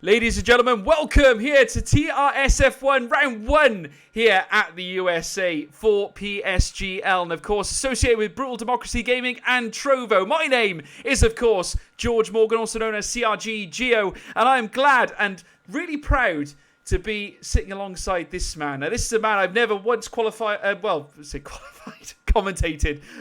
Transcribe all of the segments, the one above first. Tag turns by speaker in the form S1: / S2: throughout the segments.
S1: Ladies and gentlemen, welcome here to TRSF1 Round 1 here at the USA for PSGL. And of course, associated with Brutal Democracy Gaming and Trovo. My name is, of course, George Morgan, also known as CRG Geo. And I'm glad and really proud to be sitting alongside this man. Now, this is a man I've never once commentated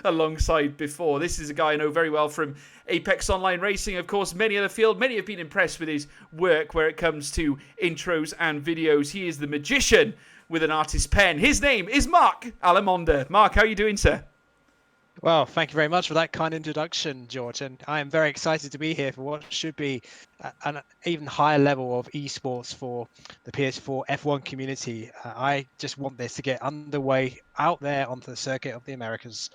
S1: alongside before. This is a guy I know very well from Apex Online Racing, of course, many in the field. Many have been impressed with his work where it comes to intros and videos. He is the magician with an artist's pen. His name is Mark Alamonda. Mark, how are you doing, sir?
S2: Well, thank you very much for that kind introduction, George. And I am very excited to be here for what should be an even higher level of esports for the PS4 F1 community. I just want this to get underway out there onto the circuit of the Americas.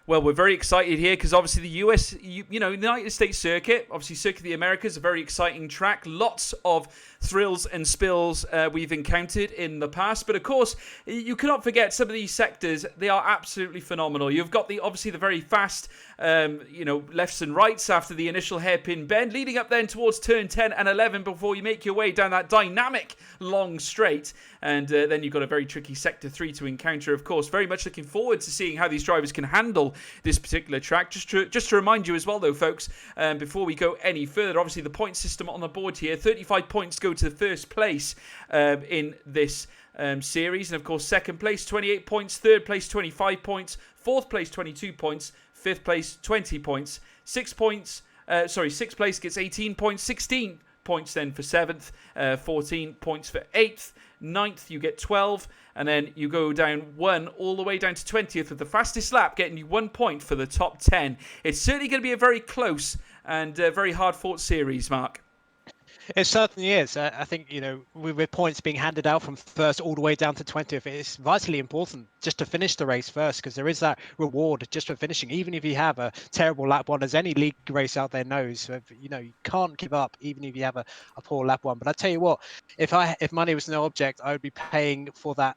S1: Well, we're very excited here because obviously the US, United States circuit, obviously Circuit of the Americas, a very exciting track. Lots of thrills and spills we've encountered in the past. But of course, you cannot forget some of these sectors. They are absolutely phenomenal. You've got obviously the very fast, lefts and rights after the initial hairpin bend, leading up then towards turn 10 and 11 before you make your way down that dynamic long straight. And then you've got a very tricky Sector 3 to encounter, of course. Very much looking forward to seeing how these drivers can handle this particular track. Just to remind you as well, though, folks, before we go any further, obviously the point system on the board here, 35 points go to the first place in this series. And, of course, second place, 28 points. Third place, 25 points. Fourth place, 22 points. Fifth place, 20 points. Sixth place gets 18 points. 16 points then for 7th, 14 points for 8th, 9th you get 12, and then you go down 1 all the way down to 20th with the fastest lap getting you 1 point for the top 10. It's certainly going to be a very close and very hard fought series, Mark.
S2: It certainly is. I think, with points being handed out from first all the way down to 20th, it's vitally important just to finish the race first, because there is that reward just for finishing. Even if you have a terrible lap one, as any league race out there knows, you can't give up even if you have a poor lap one. But I tell you what, if money was no object, I would be paying for that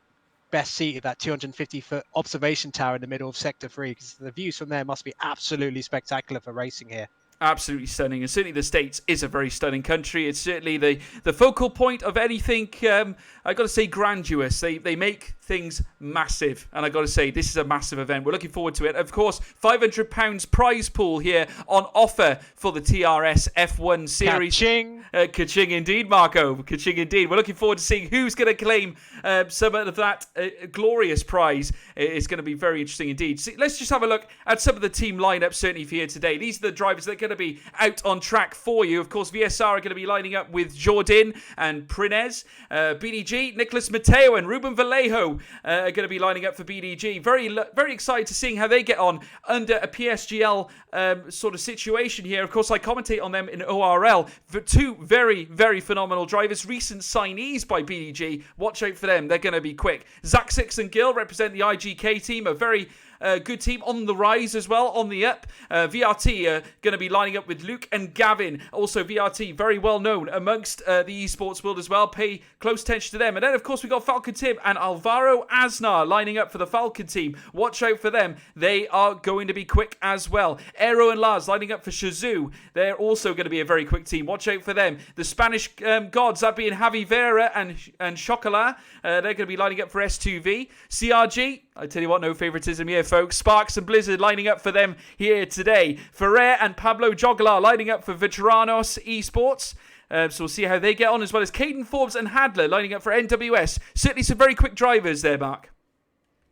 S2: best seat at that 250-foot observation tower in the middle of Sector 3, because the views from there must be absolutely spectacular for racing here.
S1: Absolutely stunning, and certainly the States is a very stunning country. It's certainly the focal point of anything, I got to say, grandiose. They make things massive, and I got to say, this is a massive event. We're looking forward to it. Of course, £500 prize pool here on offer for the TRS F1 series.
S2: Ka-ching!
S1: Ka-ching indeed, Marco. Ka-ching indeed. We're looking forward to seeing who's going to claim some of that glorious prize. It's going to be very interesting indeed. So let's just have a look at some of the team lineup certainly for here today. These are the drivers that are going to be out on track for you. Of course, VSR are going to be lining up with Jordan and Prins. BDG, Nicholas Mateo and Ruben Vallejo are going to be lining up for BDG. Very excited to seeing how they get on under a PSGL sort of situation here. Of course, I commentate on them in ORL. For two very, very phenomenal drivers, recent signees by BDG. Watch out for them. They're going to be quick. Zach Six and Gill represent the IGK team, a very good team on the rise as well, on the up. VRT are going to be lining up with Luke and Gavin. Also, VRT, very well known amongst the esports world as well. Pay close attention to them. And then, of course, we've got Falcon Tim and Alvaro Aznar lining up for the Falcon team. Watch out for them. They are going to be quick as well. Aero and Lars lining up for Shazoo. They're also going to be a very quick team. Watch out for them. The Spanish gods, that being Javi Vera and Chocolat, they're going to be lining up for S2V. CRG, I tell you what, no favoritism here, folks. Sparks and Blizzard lining up for them here today. Ferrer and Pablo Joglar lining up for Veteranos Esports. So we'll see how they get on, as well as Caden Forbes and Hadler lining up for NWS. Certainly some very quick drivers there, Mark.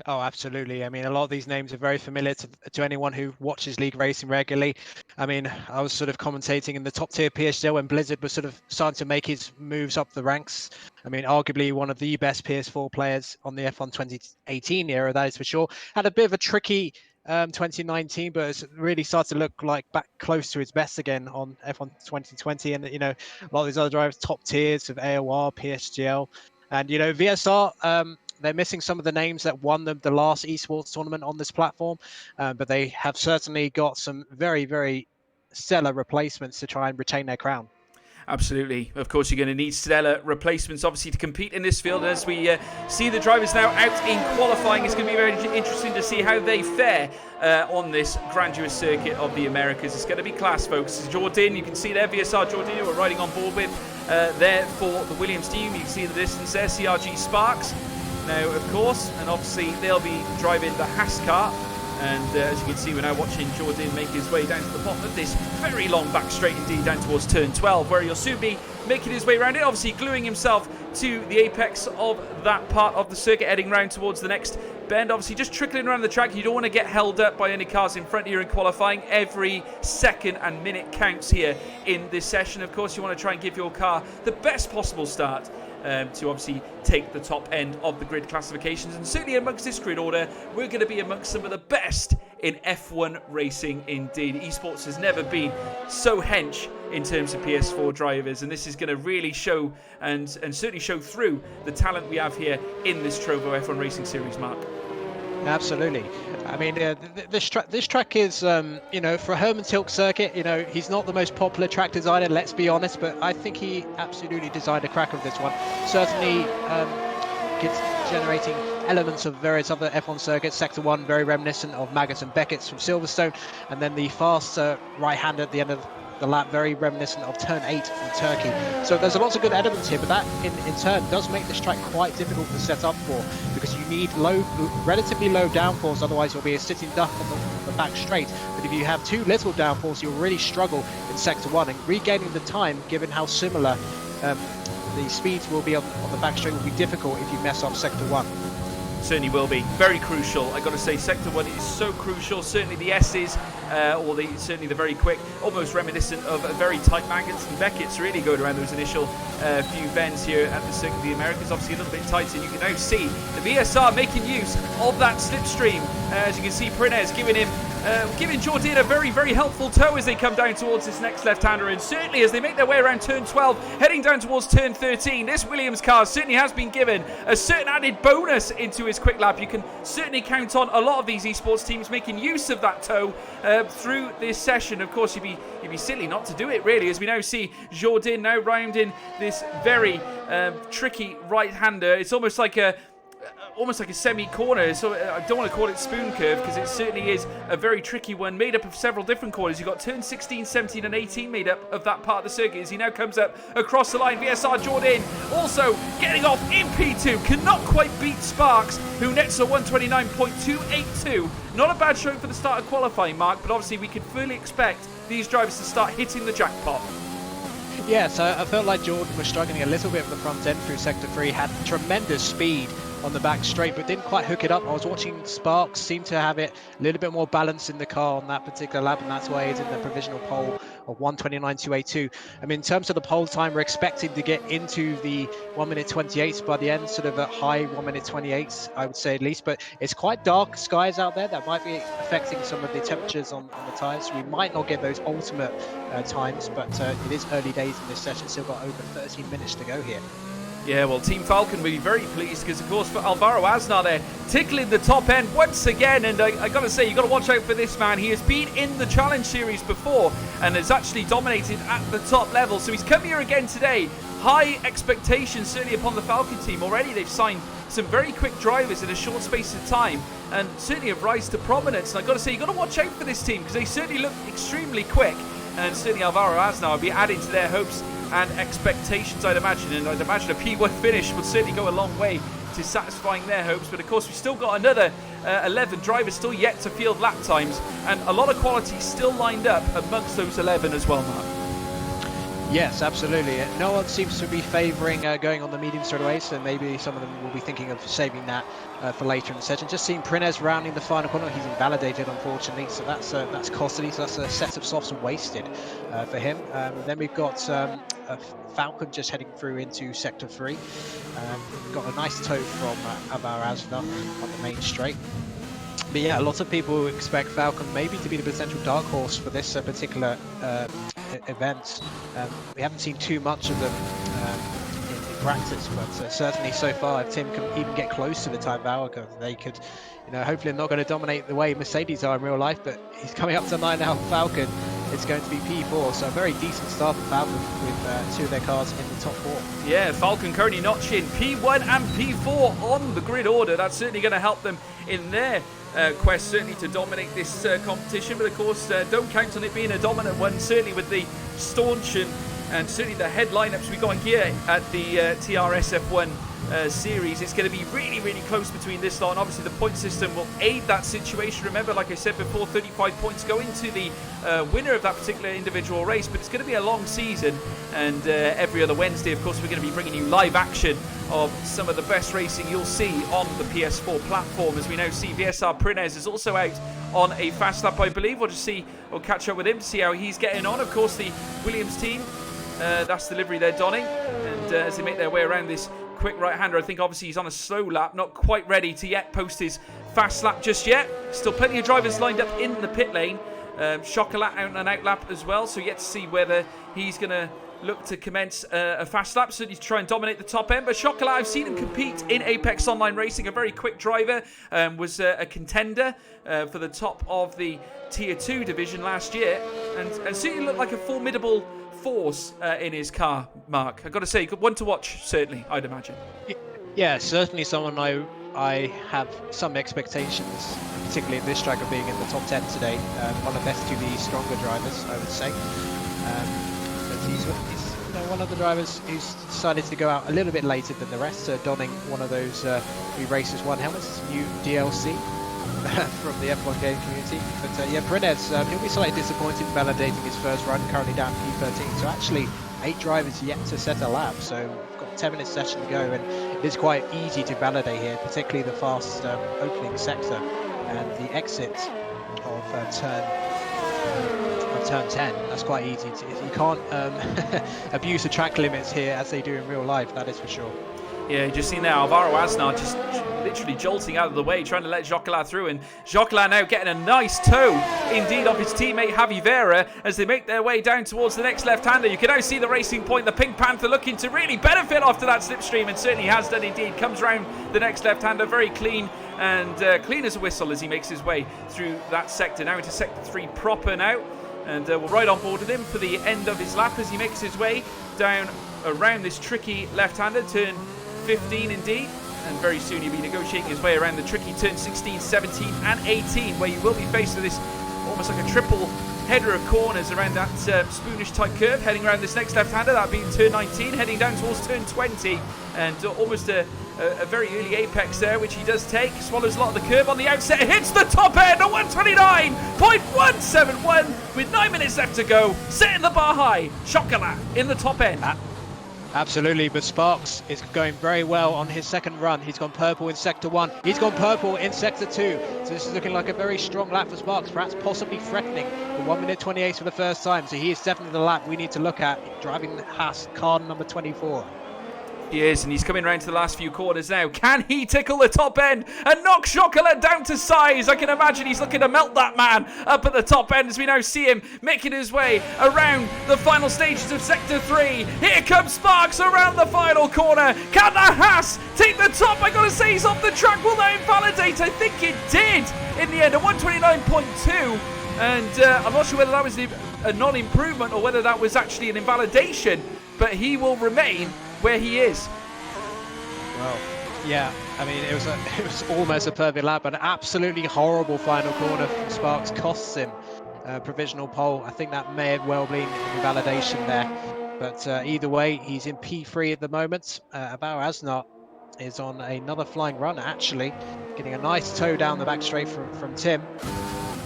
S2: Oh, absolutely. I mean, a lot of these names are very familiar to anyone who watches League Racing regularly. I mean, I was sort of commentating in the top tier PSL when Blizzard was sort of starting to make his moves up the ranks. I mean, arguably one of the best PS4 players on the F1 2018 era, that is for sure. Had a bit of a tricky 2019, but it's really started to look like back close to its best again on F1 2020. And, a lot of these other drivers, top tiers of AOR, PSGL, and, VSR, they're missing some of the names that won them the last esports tournament on this platform, but they have certainly got some very, very stellar replacements to try and retain their crown.
S1: Absolutely. Of course, you're going to need stellar replacements, obviously, to compete in this field. As we see the drivers now out in qualifying, it's going to be very interesting to see how they fare on this grandiose circuit of the Americas. It's going to be class, folks. Jordan, you can see there, VSR Jordan, who we're riding on board with. there for the Williams team. You can see the distance there, CRG Sparks. Now, of course, and obviously they'll be driving the Haas car. And as you can see, we're now watching Jordan make his way down to the bottom of this very long back straight indeed, down towards turn 12, where he'll soon be making his way around it, obviously gluing himself to the apex of that part of the circuit, heading round towards the next bend. Obviously just trickling around the track. You don't want to get held up by any cars in front of you in qualifying. Every second and minute counts here in this session. Of course, you want to try and give your car the best possible start to obviously take the top end of the grid classifications. And certainly amongst this grid order, we're going to be amongst some of the best in F1 racing indeed. Esports has never been so hench in terms of PS4 drivers, and this is going to really show and certainly show through the talent we have here in this Trovo F1 Racing Series, Mark.
S2: Absolutely. I mean, this track is, for a Herman Tilke circuit, he's not the most popular track designer, let's be honest, but I think he absolutely designed a crack of this one. Certainly generating elements of various other F1 circuits. Sector 1, very reminiscent of Maggotts and Beckett's from Silverstone, and then the fast right-hander at the end of the lap, very reminiscent of turn 8 from Turkey. So there's lots of good elements here, but that in turn does make this track quite difficult to set up for, because you need relatively low downforce, otherwise you'll be a sitting duck on the back straight. But if you have too little downforce, you'll really struggle in sector 1, and regaining the time, given how similar the speeds will be on the back straight, will be difficult if you mess up sector 1.
S1: Certainly will be. Very crucial. I got to say, Sector 1 is so crucial. Certainly the S's, certainly the very quick, almost reminiscent of a very tight Maggotts and Beckett's, really going around those initial few bends here at the Circuit of the Americas. Obviously a little bit tighter. You can now see the VSR making use of that slipstream. As you can see, Prins giving Jordan a very, very helpful tow as they come down towards this next left-hander. And certainly as they make their way around turn 12, heading down towards turn 13, this Williams car certainly has been given a certain added bonus into his quick lap. You can certainly count on a lot of these esports teams making use of that tow through this session. Of course, you'd be silly not to do it, really, as we now see Jordan now rounding this very tricky right-hander. It's almost like a semi-corner, so I don't want to call it spoon curve, because it certainly is a very tricky one, made up of several different corners. You've got turn 16, 17 and 18 made up of that part of the circuit as he now comes up across the line. VSR Jordan also getting off in P2, cannot quite beat Sparks, who nets a 129.282. Not a bad showing for the start of qualifying, Mark, but obviously we can fully expect these drivers to start hitting the jackpot.
S2: Yes, I felt like Jordan was struggling a little bit at the front end through sector 3, had tremendous speed on the back straight, but didn't quite hook it up. I was watching Sparks seem to have it a little bit more balance in the car on that particular lap, and that's why he's in the provisional pole of 129.282. I mean, in terms of the pole time, we're expecting to get into the 1 minute 28 by the end, sort of a high 1 minute 28, I would say at least, but it's quite dark skies out there. That might be affecting some of the temperatures on the tyres. We might not get those ultimate times, but it is early days in this session. Still got over 13 minutes to go here.
S1: Yeah, well, Team Falcon will be very pleased, because, of course, for Alvaro Aznar there, tickling the top end once again. And I got to say, you got to watch out for this man. He has been in the Challenge Series before and has actually dominated at the top level. So he's come here again today. High expectations, certainly upon the Falcon team. Already they've signed some very quick drivers in a short space of time, and certainly have rise to prominence. And I got to say, you got to watch out for this team, because they certainly look extremely quick. And certainly Alvaro Aznar will be adding to their hopes and expectations, I'd imagine. And I'd imagine a P1 finish would certainly go a long way to satisfying their hopes. But of course, we've still got another 11 drivers still yet to field lap times, and a lot of quality still lined up amongst those 11 as well, Mark.
S2: Yes, absolutely. No one seems to be favouring going on the medium straightaway, so maybe some of them will be thinking of saving that for later in the session. Just seeing Prines rounding the final corner. He's invalidated, unfortunately, so that's costly. So that's a set of softs wasted for him. Then we've got Falcon just heading through into sector 3. We've got a nice tow from Alvaro Aznar on the main straight. But yeah, a lot of people expect Falcon maybe to be the potential dark horse for this particular event. We haven't seen too much of them in practice, but certainly so far, if Tim can even get close to the time of our curve, they could, hopefully not going to dominate the way Mercedes are in real life, but he's coming up to 9 now. Falcon, it's going to be P4, so a very decent start for Falcon with 2 of their cars in the top 4.
S1: Yeah, Falcon currently notching P1 and P4 on the grid order. That's certainly going to help them in their quest, certainly, to dominate this competition. But of course, don't count on it being a dominant one, certainly with the staunch and And certainly the head lineups we got here at the TRSF1 series, it's going to be really, really close between this lot. And obviously the point system will aid that situation. Remember, like I said before, 35 points go into the winner of that particular individual race. But it's going to be a long season. And every other Wednesday, of course, we're going to be bringing you live action of some of the best racing you'll see on the PS4 platform. As we now see, VSR Prines is also out on a fast lap, I believe. We'll catch up with him to see how he's getting on. Of course, the Williams team, that's the livery they're donning. And as they make their way around this quick right-hander, I think obviously he's on a slow lap, not quite ready to yet post his fast lap just yet. Still plenty of drivers lined up in the pit lane. Chocolat out and out lap as well, so yet to see whether he's going to look to commence a fast lap, certainly to try and dominate the top end. But Chocolat, I've seen him compete in Apex Online Racing, a very quick driver, was a contender for the top of the Tier 2 division last year, and certainly looked like a formidable force in his car, Mark. I've got to say, one to watch, certainly, I'd imagine.
S2: Yeah, certainly someone I have some expectations, particularly in this track, of being in the top 10 today. One of the SUV stronger drivers, I would say. He's one of the drivers who's decided to go out a little bit later than the rest, donning one of those new Races 1 helmets, new DLC from the F1 game community. But yeah, Prines, he'll be slightly disappointed validating his first run, currently down P13. So actually, 8 drivers yet to set a lap, so we've got 10 minutes session to go, and it is quite easy to validate here, particularly the fast opening sector and the exit of turn 10. That's quite easy. You can't abuse the track limits here as they do in real life, that is for sure.
S1: Yeah, you just see now Alvaro Aznar just literally jolting out of the way, trying to let Chocolat through, and Chocolat now getting a nice tow indeed of his teammate Javi Vera as they make their way down towards the next left-hander. You can now see the Racing Point, the Pink Panther, looking to really benefit after that slipstream, and certainly has done indeed. Comes round the next left-hander very clean, and clean as a whistle as he makes his way through that sector. Now into sector 3 proper now, and we're right on board with him for the end of his lap as he makes his way down around this tricky left-hander, turn 15 indeed, and very soon he'll be negotiating his way around the tricky turn 16, 17 and 18, where you will be faced with this almost like a triple header of corners around that spoonish type curve, heading around this next left-hander, that being turn 19, heading down towards turn 20, and almost a very early apex there, which he does take, swallows a lot of the curve on the outset, hits the top end at 129.171 with 9 minutes left to go, setting the bar high. Chocolat in the top end.
S2: Absolutely, but Sparks is going very well on his second run. He's gone purple in sector 1. He's gone purple in sector 2. So this is looking like a very strong lap for Sparks, perhaps possibly threatening the 1:28 for the first time. So he is definitely the lap we need to look at, driving the Haas car number 24.
S1: He is, and he's coming around to the last few corners now. Can he tickle the top end and knock Chocolat down to size? I can imagine he's looking to melt that man up at the top end as we now see him making his way around the final stages of Sector 3. Here comes Sparks around the final corner. Can the Haas take the top? I gotta say, he's off the track. Will that invalidate? I think it did in the end, a 129.2. And I'm not sure whether that was a non-improvement or whether that was actually an invalidation, but he will remain where he is.
S2: Well, yeah, I mean, it was almost a perfect lap, but an absolutely horrible final corner from Sparks costs him provisional pole. I think that may have well been an invalidation there, but either way, he's in P3 at the moment. Alvaro Aznar is on another flying run, actually, getting a nice tow down the back straight from Tim.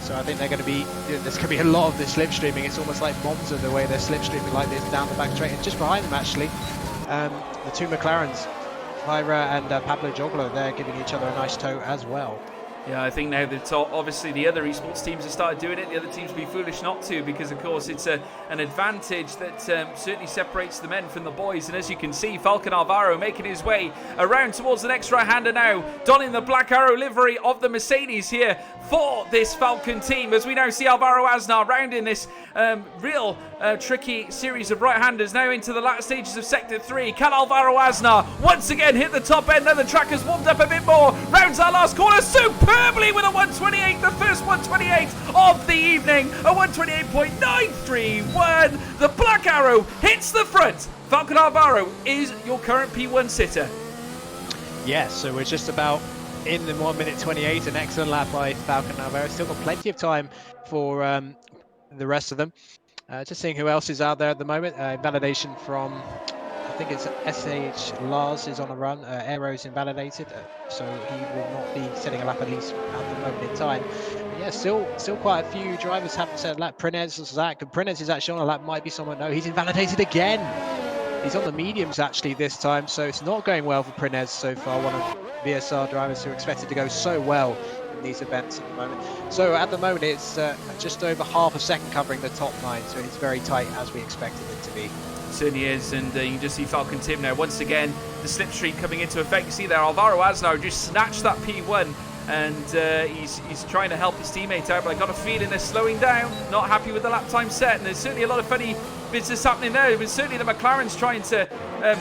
S2: So I think there's going to be a lot of this slipstreaming. It's almost like Monza, the way they're slipstreaming like this down the back straight, and just behind them actually, the two McLarens, Fyra and Pablo Joglo, they're giving each other a nice tow as well.
S1: Yeah, I think now that obviously the other esports teams have started doing it, the other teams would be foolish not to, because of course it's an advantage that certainly separates the men from the boys. And as you can see, Falcon Alvaro making his way around towards the next right-hander now, donning the Black Arrow livery of the Mercedes here for this Falcon team, as we now see Alvaro Aznar rounding this real tricky series of right-handers now into the last stages of Sector 3. Can Alvaro Aznar once again hit the top end? Now the track has warmed up a bit more, rounds our last corner superbly with a 128, the first 128 of the evening, a 128.931. The Black Arrow hits the front. Falcon Alvaro is your current P1 sitter.
S2: Yes, so we're just about in the 1:28, an excellent lap by Falcon Alvaro. Still got plenty of time for the rest of them. Just seeing who else is out there at the moment. Validation from, I think it's SH Lars is on a run. Aero's invalidated, so he will not be setting a lap, at least at the moment in time. But yeah, still quite a few drivers haven't set a lap. Prines, Zach, and Prines is actually on a lap. Might be someone. No, he's invalidated again. He's on the mediums actually this time, so it's not going well for Prines so far. One of VSR drivers who are expected to go so well in these events at the moment. So at the moment, it's just over half a second covering the top 9, so it's very tight as we expected it to be.
S1: Certainly is, and you can just see Falcon Tim now once again, the slipstream coming into effect. You see there Alvaro Aznar just snatched that P1, and he's trying to help his teammate out, but I got a feeling they're slowing down, not happy with the lap time set, and there's certainly a lot of funny business happening there. But certainly the McLaren's trying to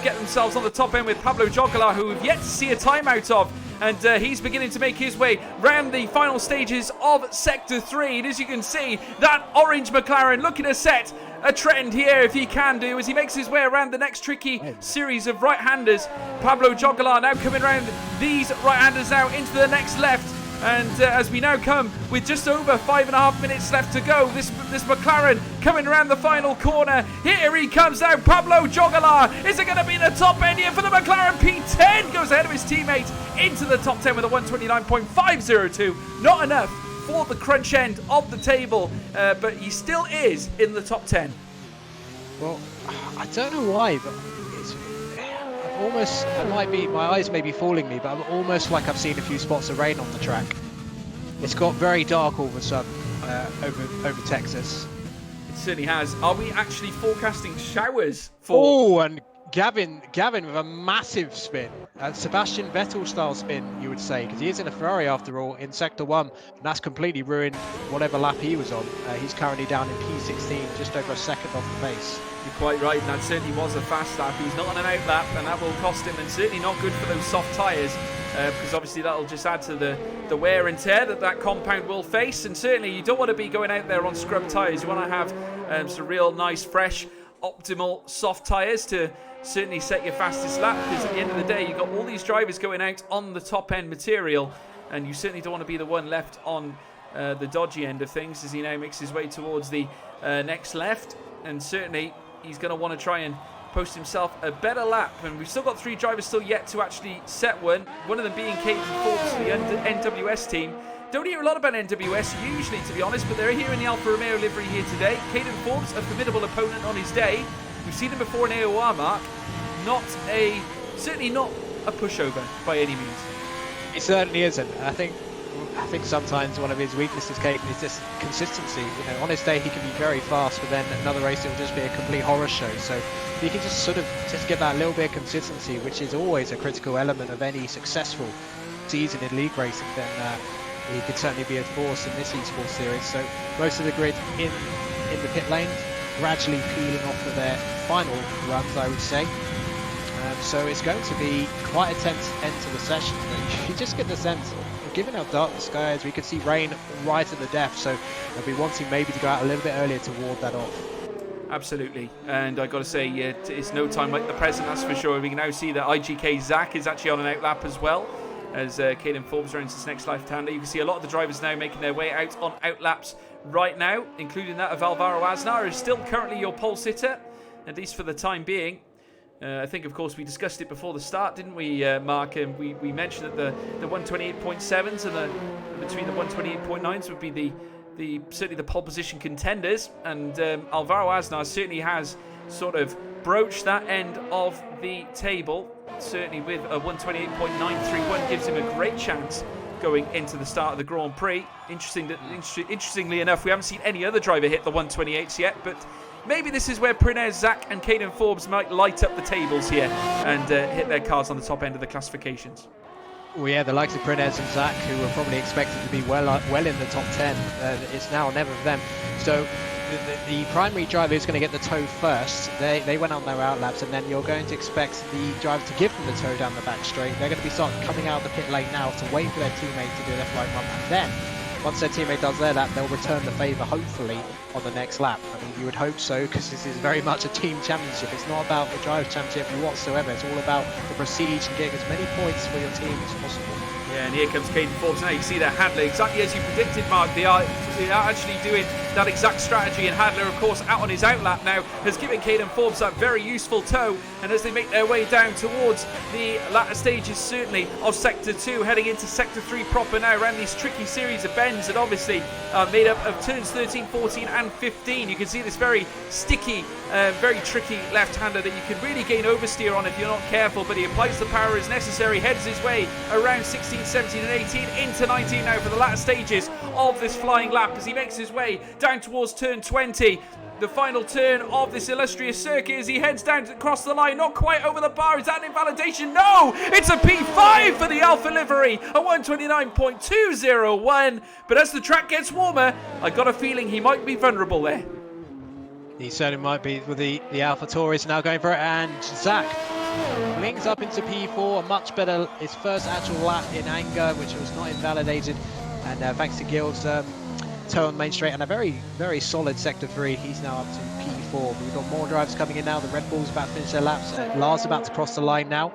S1: get themselves on the top end with Pablo Jogalar, who we've yet to see a timeout of, and he's beginning to make his way round the final stages of Sector 3. And as you can see, that orange McLaren looking to set a trend here, if he can do, as he makes his way around the next tricky series of right-handers. Pablo Jogalar now coming around these right-handers now into the next left. And as we now come with just over 5.5 minutes left to go, this McLaren coming around the final corner. Here he comes now, Pablo Jogalar. Is it going to be the top end here for the McLaren? P10 goes ahead of his teammate into the top 10 with a 129.502. Not enough for the crunch end of the table, but he still is in the top 10.
S2: Well, I don't know why, but it's almost, it might be, my eyes may be fooling me, but I'm almost like I've seen a few spots of rain on the track. It's got very dark all of a sudden over Texas.
S1: It certainly has. Are we actually forecasting showers for...
S2: Oh, and Gavin with a massive spin. Sebastian Vettel style spin, you would say, because he is in a Ferrari after all in Sector 1, and that's completely ruined whatever lap he was on. He's currently down in P16, just over a second off the pace.
S1: You're quite right, and that certainly was a fast lap. He's not on an out lap, and that will cost him, and certainly not good for those soft tyres, because obviously that'll just add to the wear and tear that compound will face. And certainly you don't want to be going out there on scrub tyres. You want to have some real nice, fresh, optimal soft tyres to certainly set your fastest lap, because at the end of the day you've got all these drivers going out on the top end material, and you certainly don't want to be the one left on the dodgy end of things as he now makes his way towards the next left. And certainly he's going to want to try and post himself a better lap, and we've still got 3 drivers still yet to actually set one of them being Caden Forbes for the NWS team. Don't hear a lot about NWS usually, to be honest, but they're here in the Alfa Romeo livery here today. Caden Forbes, a formidable opponent on his day. We've seen him before in AOR, Mark. Certainly not a pushover by any means.
S2: He certainly isn't. I think sometimes one of his weaknesses, Caden, is just consistency. You know, on his day he can be very fast, but then another race it will just be a complete horror show. So if he can just get that little bit of consistency, which is always a critical element of any successful season in league racing, then he could certainly be a force in this esports series. So most of the grid in the pit lane, gradually peeling off for their final runs, I would say. So it's going to be quite a tense end to the session. But you just get the sense, given how dark the sky is, we could see rain right at the death. So they'll be wanting maybe to go out a little bit earlier to ward that off.
S1: Absolutely, and I got to say, it's no time like the present, that's for sure. We can now see that IGK Zach is actually on an out lap as well, as Caden Forbes rounds his next left-hander. You can see a lot of the drivers now making their way out on out laps right now, including that of Alvaro Aznar, who's still currently your pole sitter, at least for the time being. I think, of course, we discussed it before the start, didn't we, Mark? And we mentioned that the 128.7s and between the 128.9s would be certainly the pole position contenders, and Alvaro Aznar certainly has sort of broached that end of the table. Certainly with a 128.931 gives him a great chance going into the start of the Grand Prix. Interestingly enough, we haven't seen any other driver hit the 128s yet, but maybe this is where Prines, Zach and Caden Forbes might light up the tables here and hit their cars on the top end of the classifications.
S2: Well, yeah, the likes of Prines and Zach, who were probably expected to be well in the top 10, it's now or never for them. So the primary driver is going to get the tow first. They went on their out laps, and then you're going to expect the driver to give them the tow down the back straight. They're going to be coming out of the pit lane now to wait for their teammate to do their flight run, and then once their teammate does their lap, they'll return the favour, hopefully, on the next lap. I mean, you would hope so, because this is very much a team championship. It's not about the driver's championship whatsoever. It's all about the prestige and getting as many points for your team as possible.
S1: Yeah, and here comes Caden Forbes. Now you see their Hadler, exactly as you predicted, Mark. They are actually doing that exact strategy, and Hadler, of course, out on his outlap now, has given Caden Forbes that very useful tow. And as they make their way down towards the latter stages, certainly, of Sector 2, heading into Sector 3 proper now, around these tricky series of bends that obviously are made up of turns 13, 14 and 15. You can see this very sticky, very tricky left-hander that you can really gain oversteer on if you're not careful, but he applies the power as necessary, heads his way around 16, 17 and 18 into 19 now for the latter stages of this flying lap as he makes his way down towards turn 20. The final turn of this illustrious circuit as he heads down to cross the line, not quite over the bar. Is that an invalidation? No! It's a P5 for the Alpha livery, a 129.201. But as the track gets warmer, I got a feeling he might be vulnerable there.
S2: He certainly might be with the Alpha Tauri now going for it, and Zach links up into P4, much better, his first actual lap in anger, which was not invalidated, and thanks to Gil's toe on main straight and a very, very solid Sector 3, he's now up to P4. But we've got more drivers coming in now. The Red Bull's about to finish their laps. Lars about to cross the line now.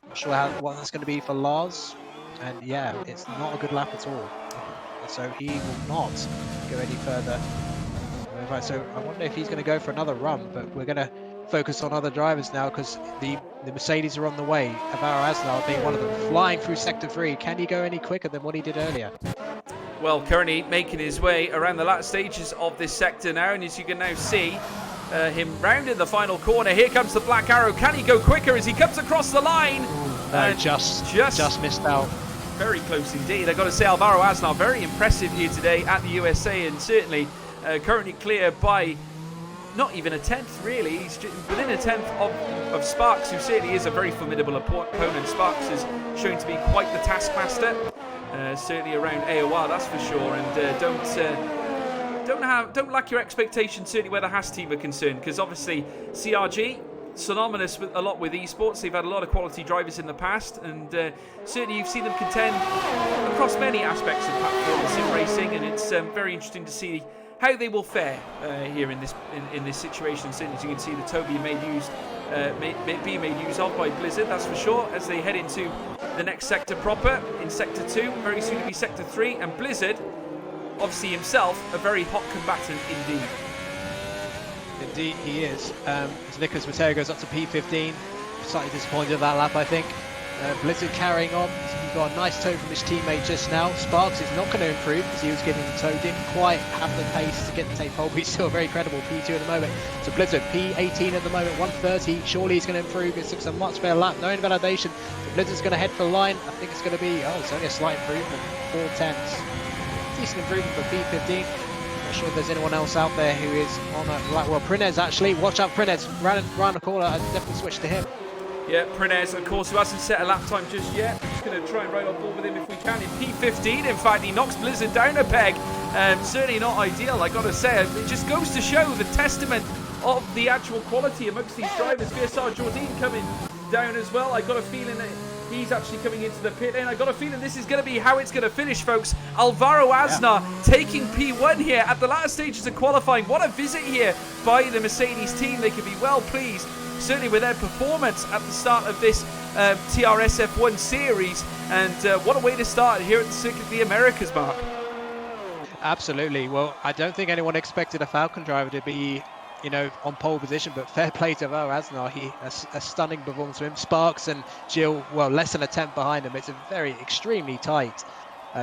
S2: Not sure what that's going to be for Lars, and yeah, it's not a good lap at all, so he will not go any further. So I wonder if he's going to go for another run, but we're going to focus on other drivers now because the Mercedes are on the way. Alvaro Aznar being one of them, flying through Sector 3. Can he go any quicker than what he did earlier?
S1: Well, currently making his way around the latter stages of this sector now, and as you can now see, him rounding the final corner. Here comes the black arrow. Can he go quicker as he comes across the line?
S2: No, just missed out.
S1: Very close indeed. I've got to say, Alvaro Aznar, very impressive here today at the USA, and certainly currently clear by not even a tenth, really. He's within a tenth of Sparks, who certainly is a very formidable opponent. Sparks is shown to be quite the taskmaster, certainly around AOR, that's for sure. And don't lack your expectations, certainly where the Haas team are concerned, because obviously CRG, synonymous with a lot with esports. They've had a lot of quality drivers in the past, and certainly you've seen them contend across many aspects of platform sim racing, and it's very interesting to see how they will fare here in this situation. Certainly, as you can see, the tow being made use of by Blizzard, that's for sure, as they head into the next sector proper in Sector 2, very soon to be Sector 3, and Blizzard, obviously himself, a very hot combatant indeed.
S2: Indeed, he is. As Nicholas Mateo goes up to P15, slightly disappointed with that lap, I think. Blizzard carrying on. He's got a nice tow from his teammate just now. Sparks is not going to improve because he was getting the tow. Didn't quite have the pace to get the tape hold, but he's still very credible. P2 at the moment. So Blizzard, P18 at the moment, 130. Surely he's going to improve. It looks a much better lap. No invalidation. So Blizzard's going to head for the line. I think it's going to be, it's only a slight improvement. 4 tenths. Decent improvement for P15. Not sure if there's anyone else out there who is on a lap. Well, Prines actually. Watch out, Prines. Round the corner. I'd definitely switch to him.
S1: Yeah, Prines, of course, who hasn't set a lap time just yet. We're just going to try and ride on board with him if we can. In P15, in fact, he knocks Blizzard down a peg. Certainly not ideal, I got to say. It just goes to show the testament of the actual quality amongst these drivers. VSR Jordan coming down as well. I got a feeling that he's actually coming into the pit lane. I got a feeling this is going to be how it's going to finish, folks. Alvaro Aznar taking P1 here at the latter stages of qualifying. What a visit here by the Mercedes team. They can be well pleased, certainly with their performance at the start of this TRSF1 series. And what a way to start here at the Circuit of the Americas, Mark.
S2: Absolutely. Well, I don't think anyone expected a Falcon driver to be, on pole position, but fair play to Alvaro Aznar. He a stunning performance from him. Sparks and Jill, well, less than a tenth behind him. It's a very extremely tight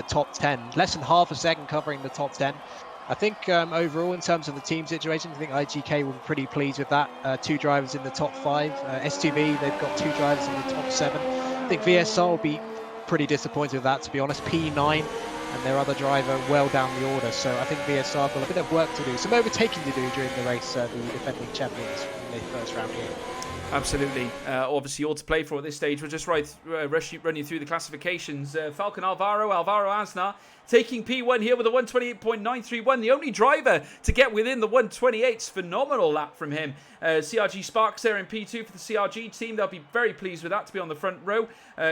S2: top 10. Less than half a second covering the top 10. I think overall, in terms of the team situation, I think IGK will be pretty pleased with that. 2 drivers in the top 5. S2V, they've got 2 drivers in the top 7. I think VSR will be pretty disappointed with that, to be honest. P9 and their other driver well down the order. So I think VSR have got a bit of work to do, some overtaking to do during the race, the defending champions in the first round here.
S1: Absolutely. Obviously, all to play for at this stage. We'll just run you through the classifications. Falcon Alvaro Aznar taking P1 here with a 128.931. The only driver to get within the 128's. Phenomenal lap from him. CRG Sparks there in P2 for the CRG team. They'll be very pleased with that to be on the front row.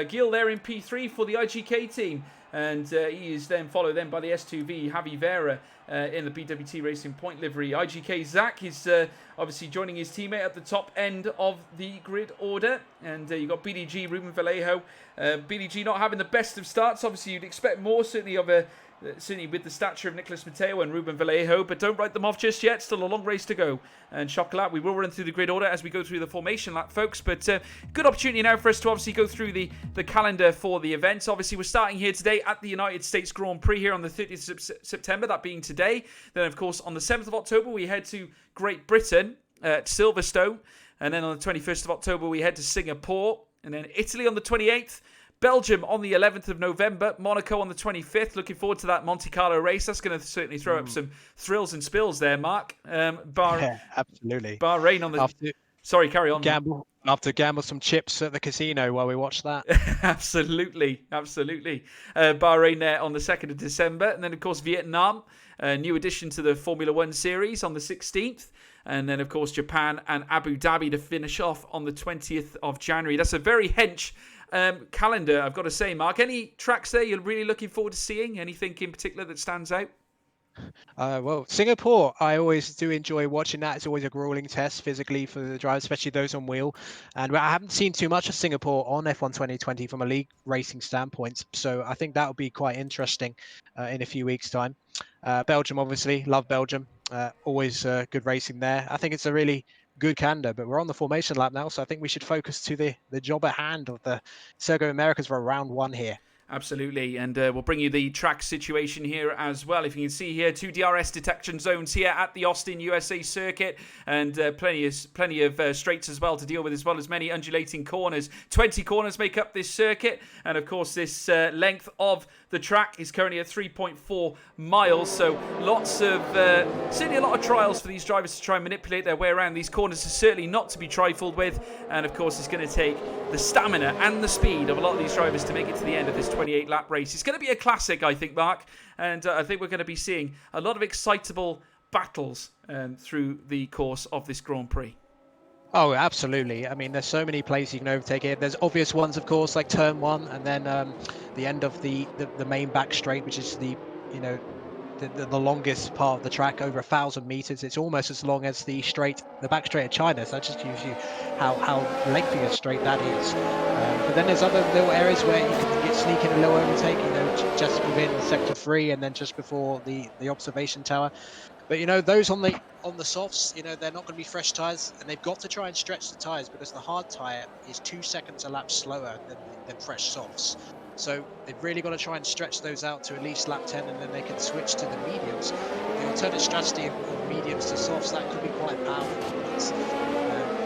S1: Gil there in P3 for the IGK team. And he is then followed then by the S2V Javi Vera in the BWT Racing Point livery. IGK Zach is obviously joining his teammate at the top end of the grid order. And you've got BDG, Ruben Vallejo. BDG not having the best of starts. Obviously, you'd expect more, certainly with the stature of Nicholas Mateo and Ruben Vallejo, but don't write them off just yet. Still a long race to go. And Chocolat, we will run through the grid order as we go through the formation lap, folks. But good opportunity now for us to obviously go through the calendar for the events. Obviously, we're starting here today at the United States Grand Prix here on the 30th of September, that being today. Then, of course, on the 7th of October, we head to Great Britain at Silverstone. And then on the 21st of October, we head to Singapore. And then Italy on the 28th. Belgium on the 11th of November, Monaco on the 25th. Looking forward to that Monte Carlo race. That's going to certainly throw up some thrills and spills there, Mark.
S2: Yeah, absolutely.
S1: Bahrain on the... Sorry, carry on.
S2: Have to gamble some chips at the casino while we watch that.
S1: Absolutely. Bahrain there on the 2nd of December. And then, of course, Vietnam, a new addition to the Formula One series on the 16th. And then, of course, Japan and Abu Dhabi to finish off on the 20th of January. That's a very hench calendar, I've got to say, Mark. Any tracks there you're really looking forward to seeing? Anything in particular that stands out?
S2: Well, Singapore, I always do enjoy watching that. It's always a grueling test physically for the drivers, especially those on wheel. And I haven't seen too much of Singapore on F1 2020 from a league racing standpoint. So I think that will be quite interesting in a few weeks' time. Belgium, obviously, love Belgium. Always good racing there. I think it's a really good calendar, but we're on the formation lap now, so I think we should focus to the job at hand of the Circuit Americas for round one here. Absolutely, and we'll bring you the track situation here as well. If you can see here, 2 DRS detection zones here at the Austin USA circuit, and plenty of straights as well to deal with, as well as many undulating corners. 20 corners make up this circuit, and of course this length of the track is currently at 3.4 miles, so lots of certainly a lot of trials for these drivers to try and manipulate their way around these corners. Is certainly not to be trifled with, and of course it's going to take the stamina and the speed of a lot of these drivers to make it to the end of this 28-lap race. It's going to be a classic, I think, Mark, and I think we're going to be seeing a lot of excitable battles through the course of this Grand Prix. Oh, absolutely. I mean, there's so many places you can overtake it. There's obvious ones, of course, like turn one, and then the end of the main back straight, which is the longest part of the track, over 1,000 meters. It's almost as long as the back straight of China. So that just gives you how lengthy a straight that is. But then there's other little areas where you can sneak in a little overtake, just within sector 3 and then just before the observation tower. But those on the softs, they're not going to be fresh tires, and they've got to try and stretch the tires because the hard tire is 2 seconds a lap slower than fresh softs. So they've really got to try and stretch those out to at least lap 10, and then they can switch to the mediums. The alternate strategy of mediums to softs, that could be quite powerful.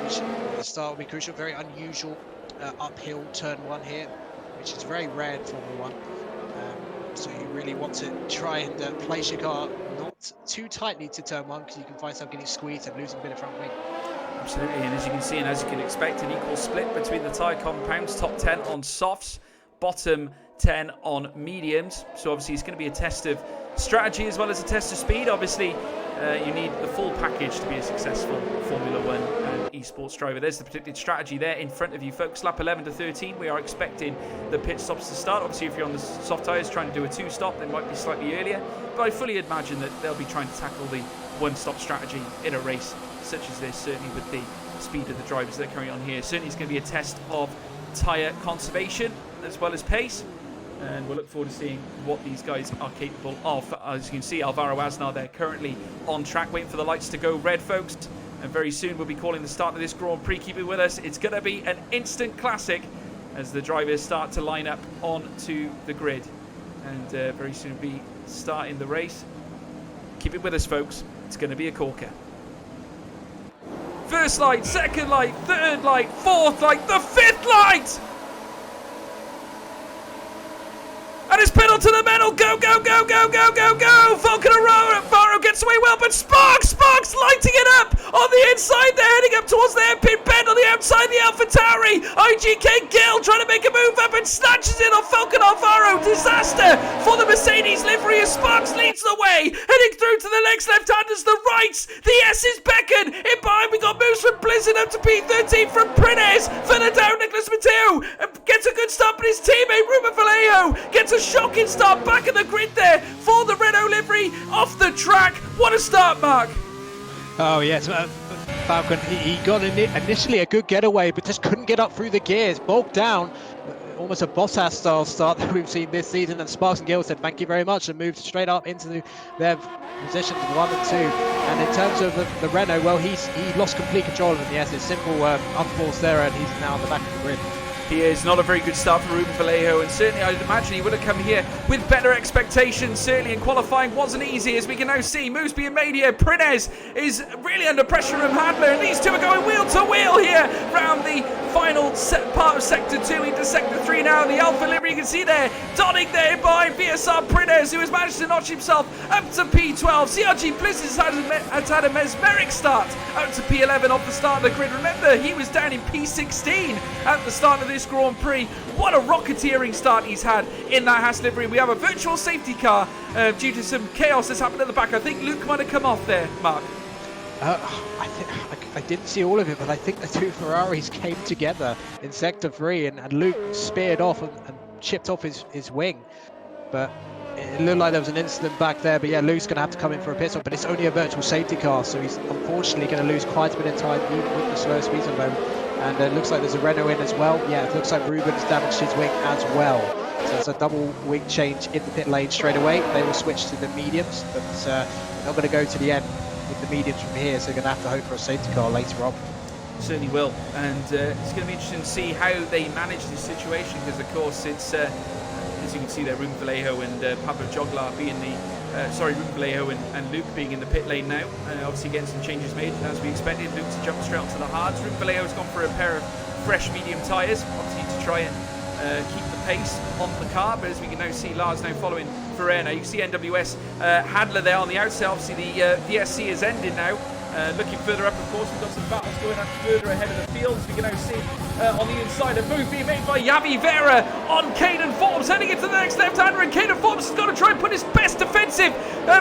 S2: Which at the start will be crucial. Very unusual uphill turn 1 here, which is very rare in Formula 1. So you really want to try and place your car not too tightly to turn 1, because you can find yourself getting squeezed and losing a bit of front wing. Absolutely, and as you can see and as you can expect, an equal split between the tyre compounds. Top 10 on softs, bottom 10 on mediums. So obviously it's going to be a test of strategy as well as a test of speed. Obviously you need the full package to be a successful Formula 1 and esports driver. There's the predicted strategy there in front of you, folks. Lap 11 to 13, we are expecting the pit stops to start. Obviously if you're on the soft tyres trying to do a 2-stop, they might be slightly earlier, but I fully imagine that they'll be trying to tackle the 1-stop strategy in a race such as this, certainly with the speed of the drivers that are carrying on here. Certainly it's going to be a test of tyre conservation as well as pace, and we'll look forward to seeing what these guys are capable of. As you can see, Alvaro Aznar, they're currently on track, waiting for the lights to go red, folks, and very soon we'll be calling the start of this Grand Prix. Keep it with us. It's going to be an instant classic as the drivers start to line up onto the grid, and very soon we'll be starting the race. Keep it with us, folks. It's going to be a corker. First light, second light, third light, fourth light, the fifth light! And it's pedal to the metal. Go, go, go, go, go, go, go. Volcanaro gets away well, but Sparks lighting it up on the inside. They're heading up towards the hairpin bend on the outside. The AlphaTauri. IGK Gill trying to make a move up and snatches it off Falcon Alvaro. Disaster for the Mercedes livery as Sparks leads the way. Heading through to the legs, left-handers, the rights. The S is Beckon. In behind, we got moves from Blizzard up to P13 from Prines. Further down, Nicholas
S1: Nicholas Mateo gets a good start, but his teammate Ruben Vallejo gets a shocking start back in the grid there for the Renault livery off the track. What a start, Mark.
S2: Oh, yes. Falcon, he got initially a good getaway, but just couldn't get up through the gears, bogged down. Almost a Bottas-style start that we've seen this season, and Sparks and Gill said thank you very much and moved straight up into their positions 1 and 2. And in terms of the Renault, well, he lost complete control of it. Yes, it's simple unforced error, and he's now on the back of the grid.
S1: He is not a very good start for Ruben Vallejo, and certainly I'd imagine he would have come here with better expectations. Certainly in qualifying wasn't easy, as we can now see. Moves being made here. Prines is really under pressure from Handler, and these two are going wheel to wheel here around the final part of Sector 2 into Sector 3 now. The Alpha livery, you can see there, dotting there by VSR Prines, who has managed to notch himself up to P12. CRG Blizzard has had a mesmeric start up to P11 off the start of the grid. Remember, he was down in P16 at the start of this Grand Prix. What a rocketeering start he's had in that Haas livery. We have a virtual safety car due to some chaos that's happened at the back. I think Luke might have come off there, Mark.
S2: I didn't see all of it, but I think the two Ferraris came together in Sector 3, and Luke speared off and chipped off his wing. But it looked like there was an incident back there. But yeah, Luke's going to have to come in for a pit stop, but it's only a virtual safety car, so he's unfortunately going to lose quite a bit of time even with the slower speeds at the moment. And it looks like there's a Renault in as well. Yeah, it looks like Ruben's damaged his wing as well. So it's a double wing change in the pit lane straight away. They will switch to the mediums, but they're not going to go to the end with the mediums from here, so they're going to have to hope for a safety car later on.
S1: Certainly will, and it's going to be interesting to see how they manage this situation, because of course it's, as you can see there, Ruben Vallejo and Pablo Joglar being Ruben Vallejo and Luke being in the pit lane now. Obviously getting some changes made, as we expected. Luke to jump straight onto the hards. Ruben Vallejo's gone for a pair of fresh medium tyres, obviously to try and keep the pace on the car, but as we can now see, Lars now following Ferrer. Now you can see NWS Handler there on the outside. Obviously the VSC has ended now. Looking further up, of course, we've got some battles going on further ahead of the field. As we can now see on the inside, a move being made by Javi Vera on Caden Forbes, heading into the next left-hander, and Caden Forbes has got to try and put his best defensive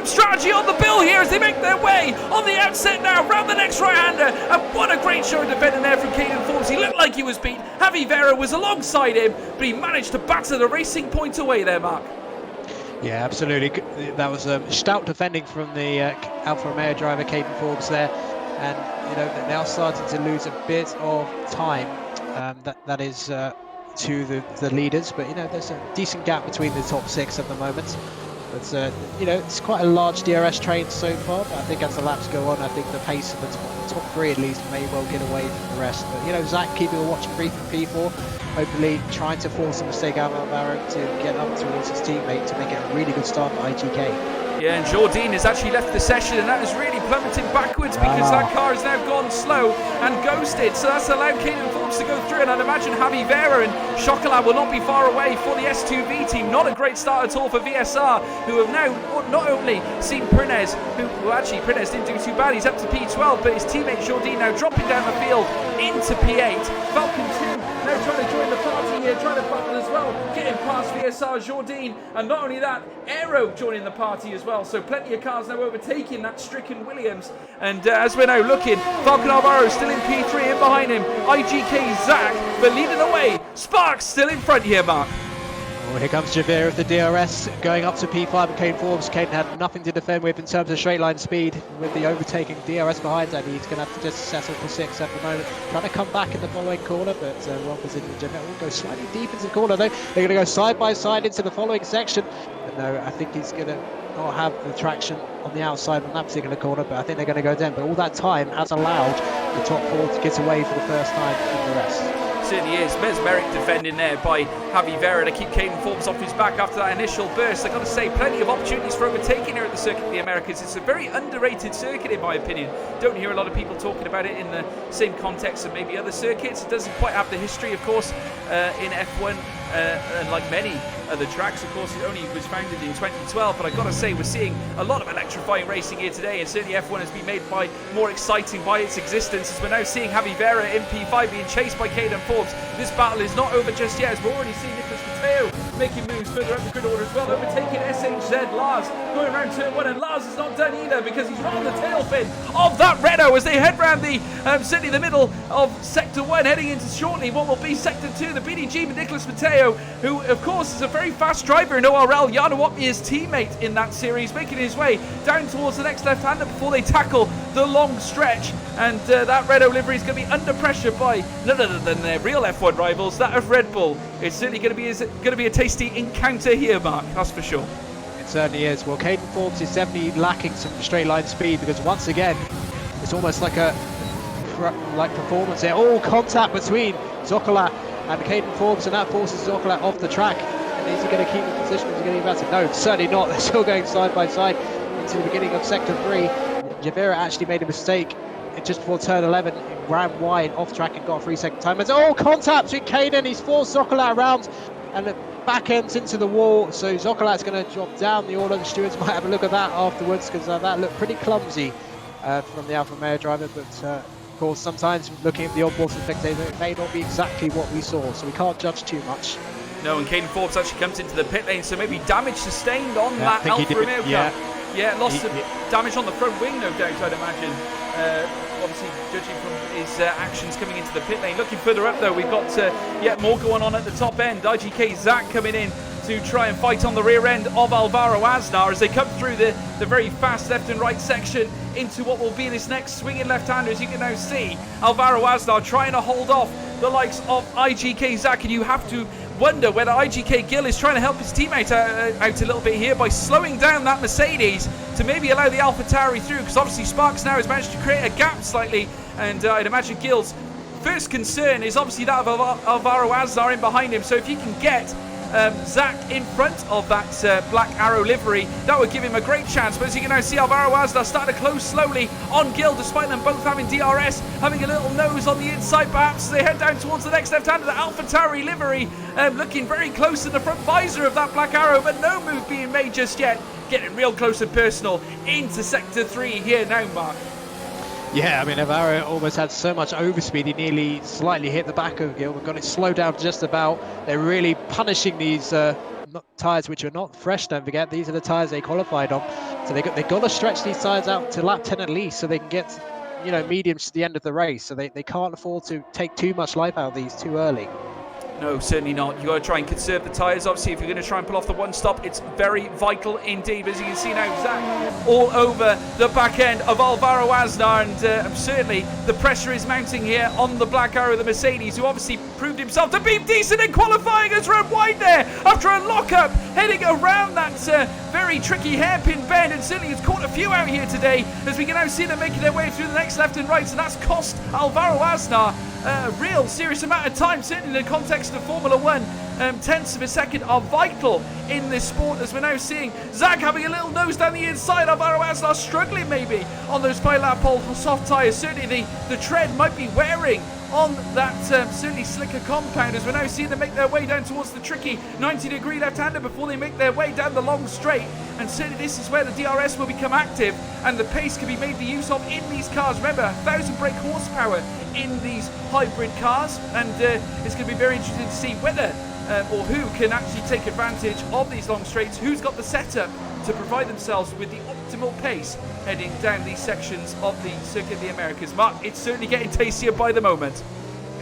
S1: strategy on the bill here as they make their way on the outset now, round the next right-hander. And what a great show of defending there from Caden Forbes. He looked like he was beat. Javi Vera was alongside him, but he managed to batter the racing point away there, Mark.
S2: Yeah, absolutely. That was stout defending from the Alfa Romeo driver, Caden Forbes there. And, you know, they're now starting to lose a bit of time. That is to the leaders. But, you know, there's a decent gap between the top 6 at the moment. But, you know, it's quite a large DRS train so far. But I think as the laps go on, I think the pace of the top 3 at least may well get away from the rest. But, you know, Zach keeping a watching brief from P4. Hopefully trying to force a mistake out of Barrow to get up towards his teammate to make it a really good start for IGK.
S1: Yeah, and Jourdain has actually left the session, and that has really plummeted backwards because that car has now gone slow and ghosted. So that's allowed Caden Forbes to go through, and I'd imagine Javi Vera and Chocolat will not be far away for the S2V team. Not a great start at all for VSR, who have now not only seen Prines, who actually Prines didn't do too bad, he's up to P12, but his teammate Jourdain now dropping down the field into P8. Falcon 2 now trying to join the party here, trying to battle as well, getting past VSR Jourdain, and not only that, Aero joining the party as well. So plenty of cars now overtaking that stricken Williams. And as we're now looking, Falcon Alvaro still in P3, in behind him IGK Zach, but leading the way. Sparks still in front here, Mark.
S2: Well, here comes Javir of the DRS going up to P5 and Caden Forbes. Caden had nothing to defend with in terms of straight line speed with the overtaking DRS behind him. He's going to have to just settle for 6 at the moment. Trying to come back in the following corner, but wrong position. Javir will go slightly deep into the corner though. They're going to go side by side into the following section. But no, I think he's going to not have the traction on the outside on that particular corner, but I think they're going to go down. But all that time has allowed the top 4 to get away for the first time from the rest.
S1: Certainly is. Mesmeric defending there by Javi Vera to keep Caden Forbes off his back after that initial burst. I've got to say, plenty of opportunities for overtaking here at the Circuit of the Americas. It's a very underrated circuit in my opinion. Don't hear a lot of people talking about it in the same context of maybe other circuits. It doesn't quite have the history, of course, in F1, and like many other tracks. Of course, it only was founded in 2012, but I've got to say, we're seeing a lot of electrifying racing here today, and certainly F1 has been made more exciting by its existence, as we're now seeing Javi Vera in P5 being chased by Caden Forbes. This battle is not over just yet, as we're already seeing Nicholas Mateo making moves further up the grid order as well, overtaking SHZ. Lars going around turn 1, and Lars is not done either because he's right on the tail fin of that Renault as they head round the certainly the middle of Sector 1, heading into shortly what will be Sector 2. The BDG with Nicholas Mateo, who of course is a very fast driver in ORL. Jana Watney, his teammate in that series, making his way down towards the next left-hander before they tackle the long stretch. And that Renault livery is going to be under pressure by none other than their real F1 rivals, that of Red Bull. It's certainly going to be a tasty encounter here, Mark, that's for sure.
S2: It certainly is. Well, Caden Forbes is definitely lacking some straight line speed because once again, it's almost like a performance there. All contact between Zoccola and Caden Forbes, and that forces Zoccola off the track. And is he going to keep the position? Is he going to get better? No, certainly not. They're still going side by side into the beginning of Sector 3. Javera actually made a mistake just before turn 11, ran wide off track and got a 3-second time. It's all contact between Caden. He's forced Zoccola around and the back ends into the wall. So Zoccola's going to drop down the order. The stewards might have a look at that afterwards because that looked pretty clumsy from the Alfa Romeo driver. But of course, sometimes looking at the onboard spectator, it may not be exactly what we saw. So we can't judge too much.
S1: No, and Caden Forbes actually comes into the pit lane, so maybe damage sustained on that Alfa Romeo car. Yeah, lost some damage on the front wing, no doubt, I'd imagine. Obviously, judging from his actions coming into the pit lane. Looking further up, though, we've got yet more going on at the top end. IGK Zach coming in to try and fight on the rear end of Alvaro Aznar as they come through the very fast left and right section into what will be this next swinging left-hander. As you can now see, Alvaro Aznar trying to hold off the likes of IGK Zach, and you have to wonder whether IGK Gill is trying to help his teammate out a little bit here by slowing down that Mercedes to maybe allow the AlphaTauri through, because obviously Sparks now has managed to create a gap slightly, and I'd imagine Gill's first concern is obviously that of Alvaro Aznar in behind him. So if you can get Zach in front of that Black Arrow livery, that would give him a great chance. But as you can now see, Alvaro Aznar starting to close slowly on Gill, despite them both having DRS, having a little nose on the inside perhaps. They head down towards the next left-hander, the AlphaTauri livery, looking very close in the front visor of that Black Arrow, but no move being made just yet. Getting real close and personal into Sector 3 here now, Mark.
S2: Yeah, I mean, Alvaro almost had so much overspeed, he nearly slightly hit the back of Gill. We've got it slowed down just about. They're really punishing these tyres, which are not fresh, don't forget. These are the tyres they qualified on. So they've got to stretch these tyres out to lap 10 at least so they can get, mediums to the end of the race. So they can't afford to take too much life out of these too early.
S1: No, certainly not. You've got to try and conserve the tyres. Obviously, if you're going to try and pull off the one stop, it's very vital indeed. But as you can see now, Zach all over the back end of Alvaro Aznar, and certainly the pressure is mounting here on the Black Arrow, the Mercedes, who obviously proved himself to be decent in qualifying, has run wide there after a lock-up, heading around that very tricky hairpin bend, and certainly has caught a few out here today, as we can now see them making their way through the next left and right, and that's cost Alvaro Aznar a real serious amount of time. Certainly in the context of Formula 1, tenths of a second are vital in this sport, as we're now seeing Zach having a little nose down the inside. Alvaro Aznar struggling maybe on those 5-lap pole soft tyres. Certainly the tread might be wearing on that certainly slicker compound, as we're now seeing them make their way down towards the tricky 90-degree left-hander before they make their way down the long straight. And certainly this is where the DRS will become active and the pace can be made the use of in these cars. Remember, 1,000 brake horsepower in these hybrid cars, and it's going to be very interesting to see whether or who can actually take advantage of these long straights, who's got the setup to provide themselves with the optimal pace heading down these sections of the Circuit of the Americas. Mark, it's certainly getting tastier by the moment.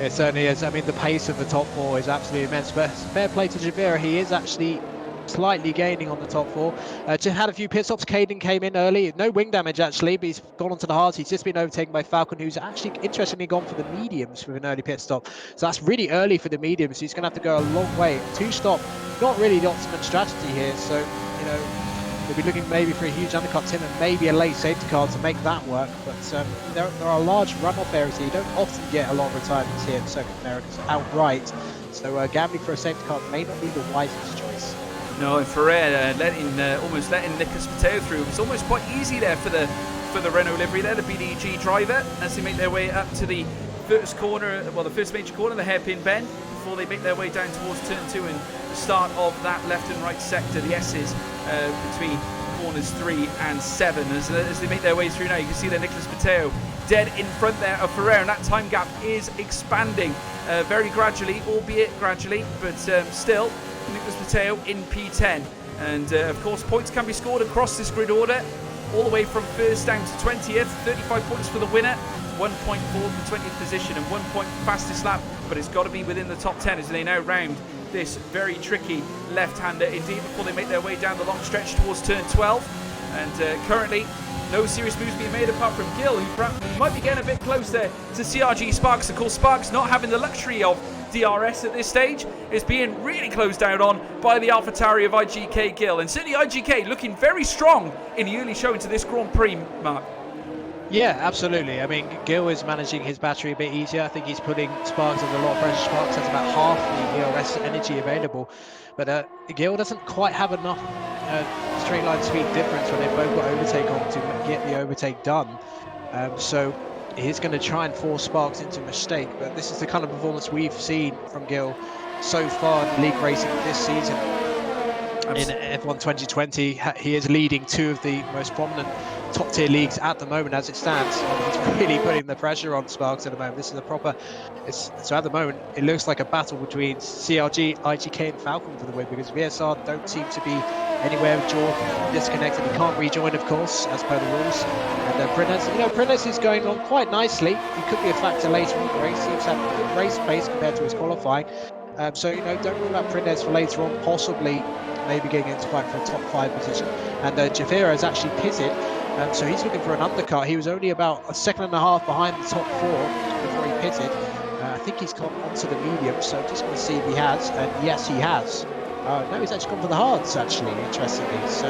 S2: It certainly is. I mean, the pace of the top four is absolutely immense, but fair play to Javira. He is actually slightly gaining on the top four. Just had a few pit stops. Caden came in early, no wing damage actually, but he's gone onto the hards. He's just been overtaken by Falcon, who's actually interestingly gone for the mediums with an early pit stop. So that's really early for the mediums. So he's going to have to go a long way. Two stop, not really the optimum strategy here. So we'll be looking maybe for a huge undercut to him and maybe a late safety car to make that work. But there are large runoff areas here. You don't often get a lot of retirements here in Circuit of Americas outright. So gambling for a safety car may not be the wisest choice.
S1: No, and Ferrer almost letting Nicholas Mateo through. It was almost quite easy there for the Renault livery there, the BDG driver, as they make their way up to the first corner, well, the first major corner, the hairpin bend, before they make their way down towards turn 2 and the start of that left and right sector, the S's, between corners 3 and 7. As they make their way through now, you can see that Nicholas Mateo dead in front there of Ferrer, and that time gap is expanding very gradually, albeit gradually, but still Nicholas Mateo in P10. And of course, points can be scored across this grid order, all the way from first down to 20th. 35 points for the winner, 1 point for the 20th position, and 1 point for fastest lap. But it's got to be within the top 10 as they now round this very tricky left-hander indeed before they make their way down the long stretch towards turn 12. And currently, no serious moves being made apart from Gill, who perhaps might be getting a bit closer to CRG Sparks. Of course, Sparks not having the luxury of DRS at this stage is being really closed down on by the AlphaTauri of IGK Gill. And certainly IGK looking very strong in the early showing to this Grand Prix, Mark.
S2: Yeah, absolutely. I mean, Gill is managing his battery a bit easier. I think he's putting Sparks under a lot of pressure. Sparks has about half the ERS energy available. But Gill doesn't quite have enough straight line speed difference when they've both got overtake on to get the overtake done. So he's going to try and force Sparks into a mistake. But this is the kind of performance we've seen from Gill so far in league racing this season. In F1 2020, he is leading two of the most prominent top tier leagues at the moment as it stands. He's really putting the pressure on Sparks at the moment. This is a proper, so at the moment it looks like a battle between CRG, IGK and Falcon for the win, because VSR don't seem to be anywhere disconnected. He can't rejoin, of course, as per the rules. And Prines is going on quite nicely. He could be a factor later in the race. He seems to have good race pace compared to his qualifying. So don't rule about Prines for later on, possibly maybe getting into fight for a top 5 position. And Javira has actually pitted, so he's looking for an undercut. He was only about a second and a half behind the top 4 before he pitted. I think he's gone onto the medium, so just going to see if he has. And yes, he has. No, he's actually gone for the hards, actually, interestingly. So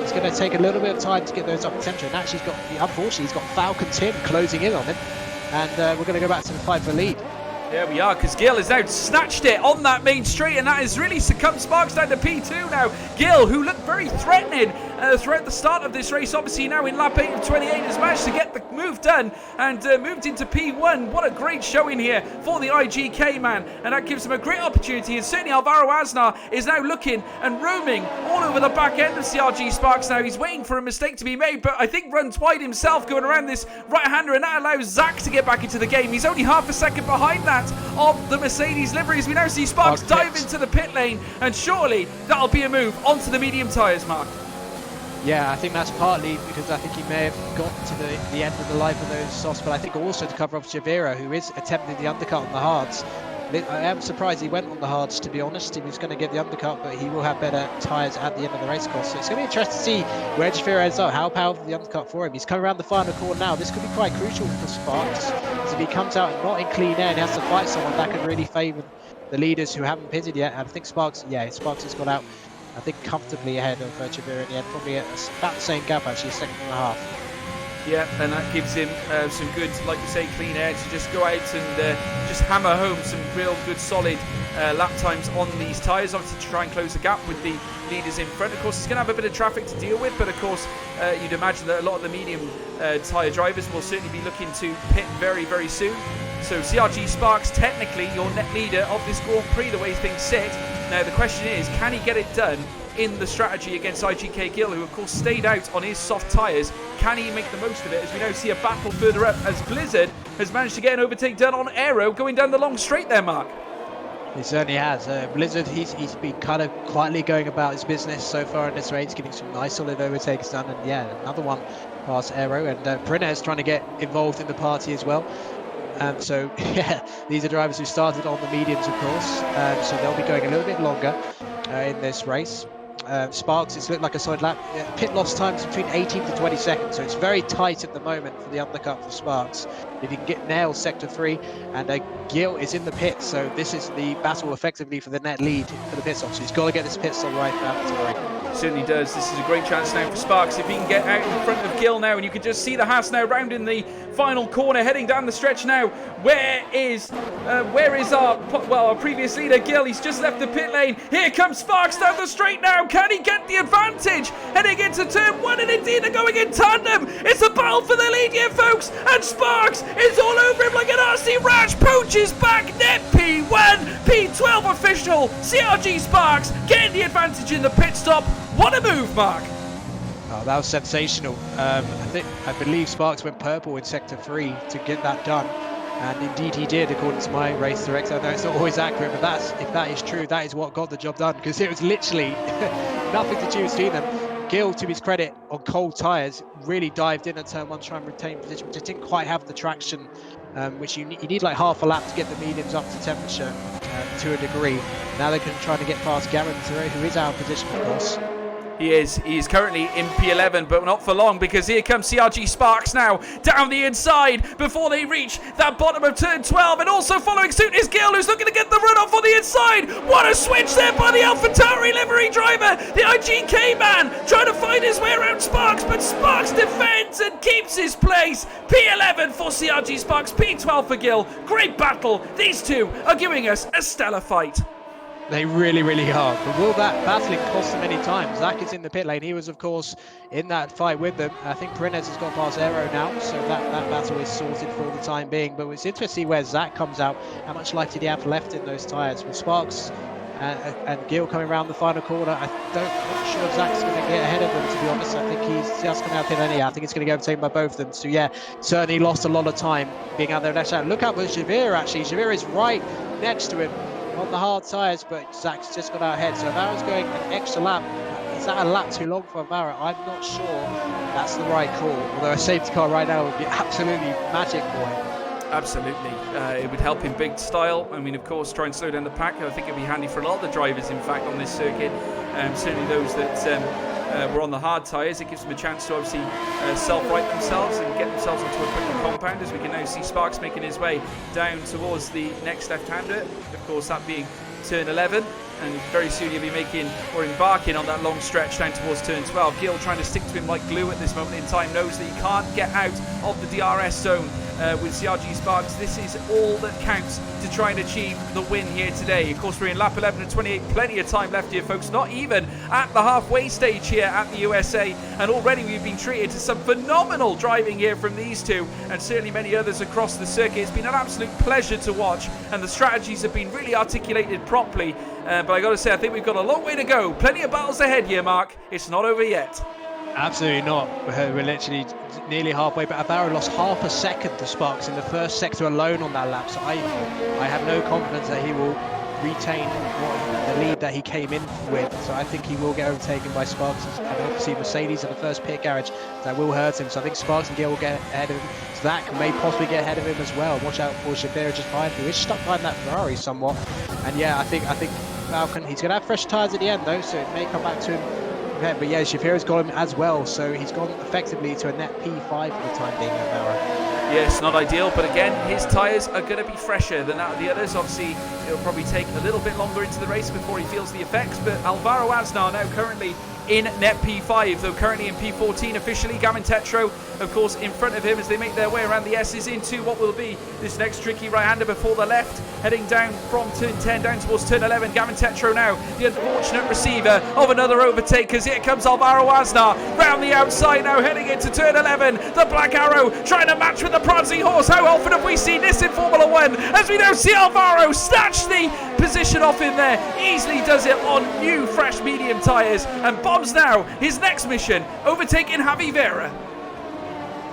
S2: it's going to take a little bit of time to get those up to temperature. And actually, unfortunately, he's got Falcon Tim closing in on him. And we're going to go back to the fight for lead.
S1: There we are, because Gill has now snatched it on that main straight, and that has really succumbed Sparks down to P2 now. Gill, who looked very threatening throughout the start of this race, obviously now in lap 8 of 28, has managed to get the move done and moved into P1. What a great showing here for the IGK man, and that gives him a great opportunity. And certainly Alvaro Aznar is now looking and roaming all over the back end of CRG Sparks now. He's waiting for a mistake to be made, but I think runs wide himself going around this right-hander, and that allows Zach to get back into the game. He's only half a second behind that of the Mercedes liveries. We now see Sparks dive into the pit lane, and surely that'll be a move onto the medium tyres, Mark.
S2: Yeah, I think that's partly because I think he may have got to the end of the life of those softs, but I think also to cover off Javira, who is attempting the undercut on the hards. I am surprised he went on the hards, to be honest. He was going to get the undercut, but he will have better tyres at the end of the race course. So it's going to be interesting to see where Javira ends up, how powerful the undercut for him. He's coming around the final corner now. This could be quite crucial for Sparks, because if he comes out not in clean air and has to fight someone, that could really favour the leaders who haven't pitted yet. And I think Sparks has got out, I think, comfortably ahead of Javira in the end, probably at about the same gap, actually, a second and a half.
S1: Yeah, and that gives him some good, like you say, clean air to just go out and just hammer home some real good solid lap times on these tyres, obviously to try and close the gap with the leaders in front. Of course, it's going to have a bit of traffic to deal with, but of course you'd imagine that a lot of the medium tyre drivers will certainly be looking to pit very, very soon. So CRG Sparks, technically your net leader of this Grand Prix, the way things sit. Now the question is, can he get it done in the strategy against IGK Gill, who of course stayed out on his soft tyres? Can he make the most of it, as we now see a battle further up as Blizzard has managed to get an overtake done on Aero going down the long straight there, Mark?
S2: He certainly has. Blizzard, he's been kind of quietly going about his business so far in this race, getting some nice solid overtakes done, and yeah, another one past Aero, and Prines trying to get involved in the party as well. So yeah, these are drivers who started on the mediums, of course, so they'll be going a little bit longer in this race. Sparks, it's looked like a solid lap. Pit loss times between 18 to 20 seconds, so it's very tight at the moment for the undercut for Sparks. If you can get nailed sector 3, and Gill is in the pit, so this is the battle effectively for the net lead for the pit stop. So he's got to get this pit stop right for AlphaTauri.
S1: Certainly does. This is a great chance now for Sparks if he can get out in front of Gill now, and you can just see the Haas now round in the final corner, heading down the stretch now. Where is our previous leader Gill? He's just left the pit lane. Here comes Sparks down the straight now. Can he get the advantage heading into turn 1? And indeed they're going in tandem. It's a battle for the lead here, folks, and Sparks is all over him like an RC Rash. Poaches back, net P1, P12 official. CRG Sparks getting the advantage in the pit stop. What a move, Mark.
S2: Oh, that was sensational. I believe Sparks went purple in sector 3 to get that done. And indeed he did, according to my race director. I know it's not always accurate, but if that is true, that is what got the job done, because it was literally nothing to choose between them. Gil, to his credit, on cold tyres, really dived in at turn one to try and retain position, just didn't quite have the traction, which you need like half a lap to get the mediums up to temperature to a degree. Now they're trying to get past Garen, who is out of position, of course.
S1: He is. He's currently in P11, but not for long, because here comes CRG Sparks now down the inside before they reach that bottom of turn 12. And also following suit is Gil, who's looking to get the run off on the inside. What a switch there by the AlphaTauri livery driver. The IGK man trying to find his way around Sparks, but Sparks defends and keeps his place. P11 for CRG Sparks, P12 for Gil. Great battle. These two are giving us a stellar fight.
S2: They really, really are. But will that battling cost them any time? Zach is in the pit lane. He was, of course, in that fight with them. I think Prins has got past Aero now, so that battle is sorted for the time being. But it's interesting to see where Zach comes out. How much life did he have left in those tyres? With Sparks and Gil coming around the final corner, I'm not sure if Zach's going to get ahead of them, to be honest. I think he's just coming out pit lane. I think it's going to get overtaken by both of them. So, yeah, certainly lost a lot of time being out there left side. Look out with Javir, actually. Javir is right next to him on the hard tyres, but Zach's just got out ahead. So Alvaro's going an extra lap. Is that a lap too long for Alvaro? I'm not sure that's the right call. Although a safety car right now would be absolutely magic for him.
S1: Absolutely. It would help in big style. I mean, of course, try and slow down the pack. I think it'd be handy for a lot of the drivers, in fact, on this circuit. Certainly those that were on the hard tyres. It gives them a chance to obviously self-right themselves and get themselves into a quicker compound, as we can now see Sparks making his way down towards the next left-hander. Of course, that being turn 11. And very soon he'll be making or embarking on that long stretch down towards turn 12. Gil trying to stick to him like glue at this moment in time, knows that he can't get out of the DRS zone with CRG Sparks. This is all that counts to try and achieve the win here today. Of course, we're in lap 11 and 28, plenty of time left here, folks, not even at the halfway stage here at the USA, and already we've been treated to some phenomenal driving here from these two, and certainly many others across the circuit. It's been an absolute pleasure to watch, and the strategies have been really articulated properly. But I got to say, I think we've got a long way to go. Plenty of battles ahead here, Mark. It's not over yet.
S2: Absolutely not. We're literally nearly halfway, but Alvaro lost half a second to Sparks in the first sector alone on that lap. So I have no confidence that he will retain the lead that he came in with. So I think he will get overtaken by Sparks, and obviously Mercedes at the first pit garage. That will hurt him. So I think Sparks and Gil will get ahead of him. Zach may possibly get ahead of him as well. Watch out for Shabir just behind him. He's stuck behind that Ferrari somewhat. And yeah, I think Falcon, he's going to have fresh tyres at the end though, so it may come back to him. But yeah, Shafira's got him as well, so he's gone effectively to a net P5 for the time being at Alvaro.
S1: Yes, not ideal, but again, his tyres are going to be fresher than that of the others. Obviously, it'll probably take a little bit longer into the race before he feels the effects, but Alvaro Aznar now currently in net P5, though currently in P14 officially. Gavin Tetro, of course, in front of him as they make their way around the S's into what will be this next tricky right-hander before the left, heading down from turn 10 down towards turn 11. Gavin Tetro now, the unfortunate receiver of another overtake, as here comes Alvaro Aznar round the outside now, heading into turn 11. The Black Arrow trying to match with the prancing horse. How often have we seen this in Formula 1? As we now see Alvaro snatch the position off in there, easily does it on new fresh medium tyres, and bombs now his next mission, overtaking Javi Vera.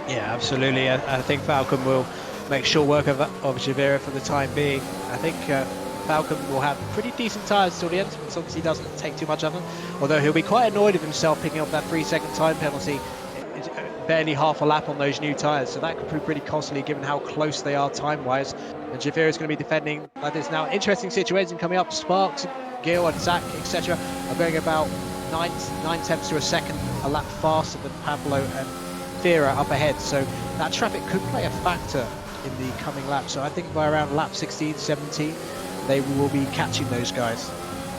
S2: Yeah, absolutely. I think Falcon will make short work of Javira for the time being. I think Falcon will have pretty decent tyres till the end, which obviously doesn't take too much of them. Although he'll be quite annoyed with himself picking up that 3-second time penalty. It's barely half a lap on those new tyres, so that could prove pretty costly given how close they are time-wise. And Javira is going to be defending like this now. Interesting situation coming up. Sparks, Gil and Zach, etc. are going about 9 tenths to a second a lap faster than Pablo and Vera up ahead, so that traffic could play a factor in the coming lap. So I think by around lap 16, 17 they will be catching those guys.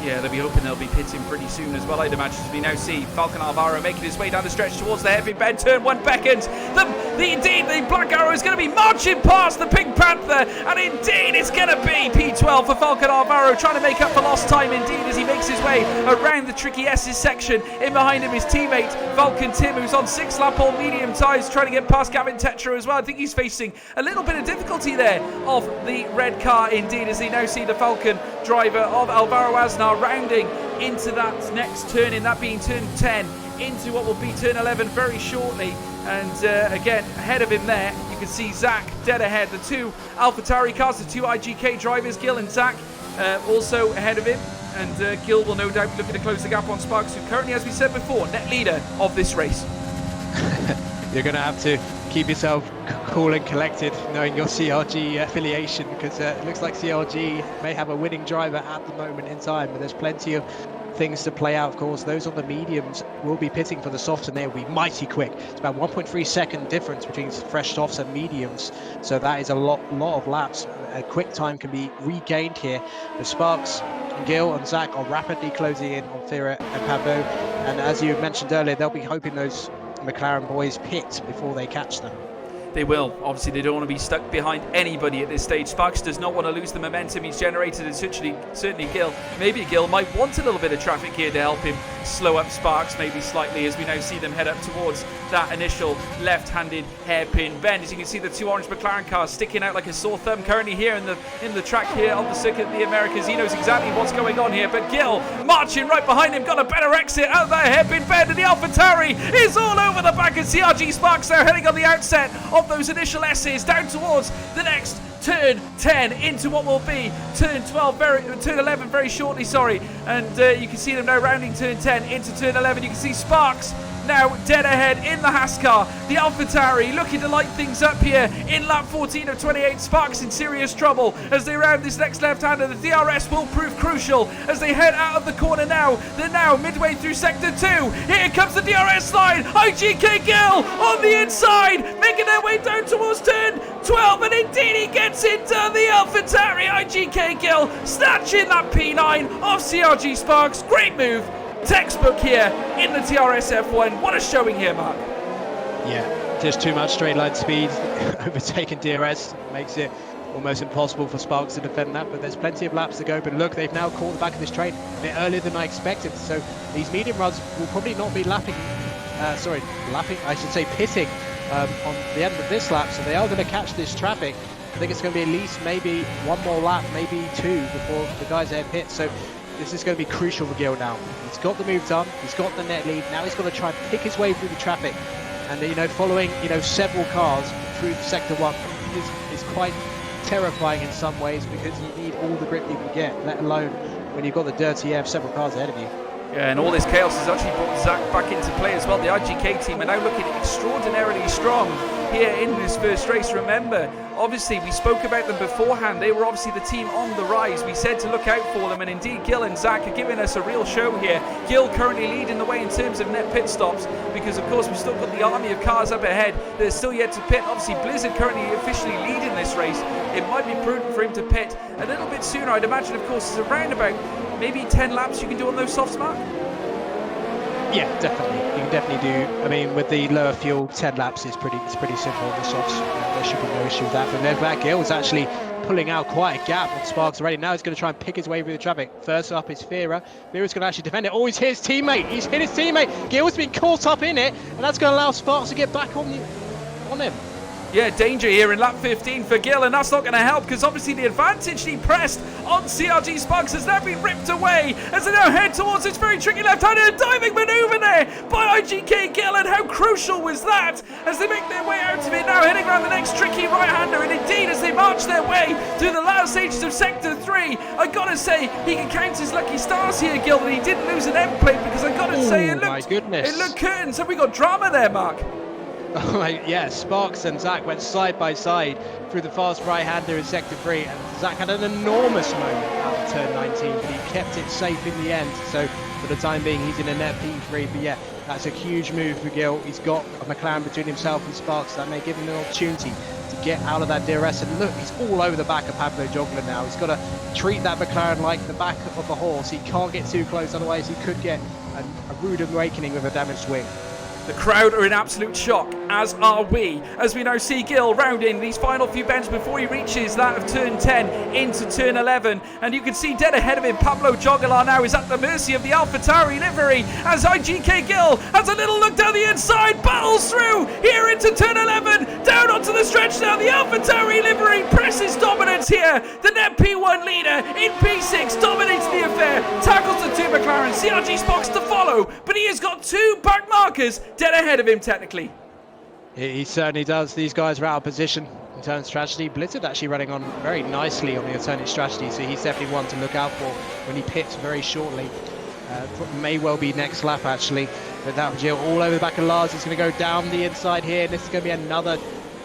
S1: Yeah, they'll be hoping they'll be pitting pretty soon as well, I'd imagine, as we now see Falcon Alvaro making his way down the stretch towards the heavy bend. Turn 1 beckons. The Black Arrow is going to be marching past the Pink Panther, and indeed it's going to be P12 for Falcon Alvaro, trying to make up for lost time indeed as he makes his way around the tricky S's section. In behind him his teammate Falcon Tim, who's on 6-lap all medium tyres, trying to get past Gavin Tetro as well. I think he's facing a little bit of difficulty there of the red car indeed, as they now see the Falcon driver of Alvaro Aznar rounding into that next turn, in that being turn 10 into what will be turn 11 very shortly. And again, ahead of him there, you can can see Zach dead ahead. The two AlphaTauri cars, the two IGK drivers, Gil and Zach, also ahead of him. And Gil will no doubt be looking to close the gap on Sparks, who currently, as we said before, net leader of this race.
S2: You're going to have to keep yourself cool and collected, knowing your CRG affiliation, because it looks like CRG may have a winning driver at the moment in time, but there's plenty of things to play out. Of course, those on the mediums will be pitting for the softs, and they will be mighty quick. It's about 1.3 second difference between fresh softs and mediums, so that is a lot of laps. A quick time can be regained here. The Sparks, Gil and Zach are rapidly closing in on Thira and Pablo, and as you mentioned earlier, they'll be hoping those McLaren boys pit before they catch them.
S1: They will. Obviously, they don't want to be stuck behind anybody at this stage. Sparks does not want to lose the momentum he's generated, and certainly Gil. Maybe Gil might want a little bit of traffic here to help him slow up Sparks maybe slightly, as we now see them head up towards that initial left-handed hairpin bend. As you can see, the two orange McLaren cars sticking out like a sore thumb currently here in the track here on the circuit of the Americas. He knows exactly what's going on here, but Gil marching right behind him, got a better exit out of that hairpin bend, and the AlphaTauri is all over the back of CRG Sparks. They're heading on the outset of those initial S's down towards the next turn 10 into what will be turn 11 very shortly, and you can see them now rounding turn 10 into turn 11. You can see Sparks now dead ahead in the Haas car. The AlphaTauri looking to light things up here in lap 14 of 28. Sparks in serious trouble as they round this next left-hander. The DRS will prove crucial as they head out of the corner now. They're now midway through sector 2. Here comes the DRS line. IGK Gil on the inside, making their way down towards turn 12, and indeed he gets into the AlphaTauri. IGK Gil snatching that P9 off CRG Sparks. Great move. Textbook here in the TRS F1. What a showing here, Mark.
S2: Yeah, just too much straight line speed. Overtaking DRS makes it almost impossible for Sparks to defend that, but there's plenty of laps to go. But look, they've now caught the back of this train a bit earlier than I expected, so these medium runs will probably not be pitting on the end of this lap, so they are going to catch this traffic. I think it's going to be at least maybe one more lap, maybe two, before the guys there pit. So this is going to be crucial for Gil now. He's got the move done, he's got the net lead, now he's got to try and pick his way through the traffic. And following several cars through sector 1 is quite terrifying in some ways, because you need all the grip you can get, let alone when you've got the dirty air of several cars ahead of you.
S1: Yeah, and all this chaos has actually brought Zach back into play as well. The IGK team are now looking extraordinarily strong here in this first race. Remember, obviously, we spoke about them beforehand. They were obviously the team on the rise. We said to look out for them, and indeed, Gil and Zach are giving us a real show here. Gil currently leading the way in terms of net pit stops, because, of course, we've still got the army of cars up ahead that are still yet to pit. Obviously, Blizzard currently officially leading this race. It might be prudent for him to pit a little bit sooner. I'd imagine, of course, it's around about maybe 10 laps you can do on those softs, Mark.
S2: Yeah, definitely. You can definitely do. I mean, with the lower fuel, 10 laps is pretty simple on the softs. There should be no issue with that. But then back, Gil's actually pulling out quite a gap on Sparks already. Now he's going to try and pick his way through the traffic. First up is Thira. Thira's going to actually defend it. Oh, he's hit his teammate. He's hit his teammate. Gil's been caught up in it, and that's going to allow Sparks to get back on him.
S1: Yeah, danger here in lap 15 for Gil, and that's not going to help, because obviously the advantage he pressed on CRG Sparks has now been ripped away as they now head towards this very tricky left-handed diving manoeuvre there by IGK Gil. And how crucial was that as they make their way out of it, now heading around the next tricky right-hander. And indeed, as they march their way through the last stages of Sector 3, I got to say, he can count his lucky stars here, Gil, that he didn't lose an end plate, because I got to say, it looked curtains. Have we got drama there, Mark?
S2: Oh, yeah, Sparks and Zach went side by side through the fast right-hander in Sector 3, and Zach had an enormous moment out of turn 19, but he kept it safe in the end. So for the time being, he's in a net P3. But yeah, that's a huge move for Gil. He's got a McLaren between himself and Sparks. That may give him an opportunity to get out of that DRS. And look, he's all over the back of Pablo Jogler now. He's got to treat that McLaren like the back of a horse. He can't get too close, otherwise he could get a rude awakening with a damaged wing.
S1: The crowd are in absolute shock, as are we, as we now see Gil rounding these final few bends before he reaches that of turn 10 into turn 11. And you can see dead ahead of him, Pablo Joglar now is at the mercy of the AlphaTauri livery, as IGK Gil has a little look down the inside, battles through here into turn 11, down onto the stretch now. The AlphaTauri livery presses dominance here. The net P1 leader in P6 dominates the affair, tackles the two McLaren, CRG Sparks to follow, but he has got two back markers dead ahead of him technically.
S2: He certainly does. These guys are out of position in terms of strategy. Blizzard actually running on very nicely on the alternate strategy, so he's definitely one to look out for when he pits very shortly. May well be next lap actually. But that Jill all over the back of Lars. He's going to go down the inside here. This is going to be another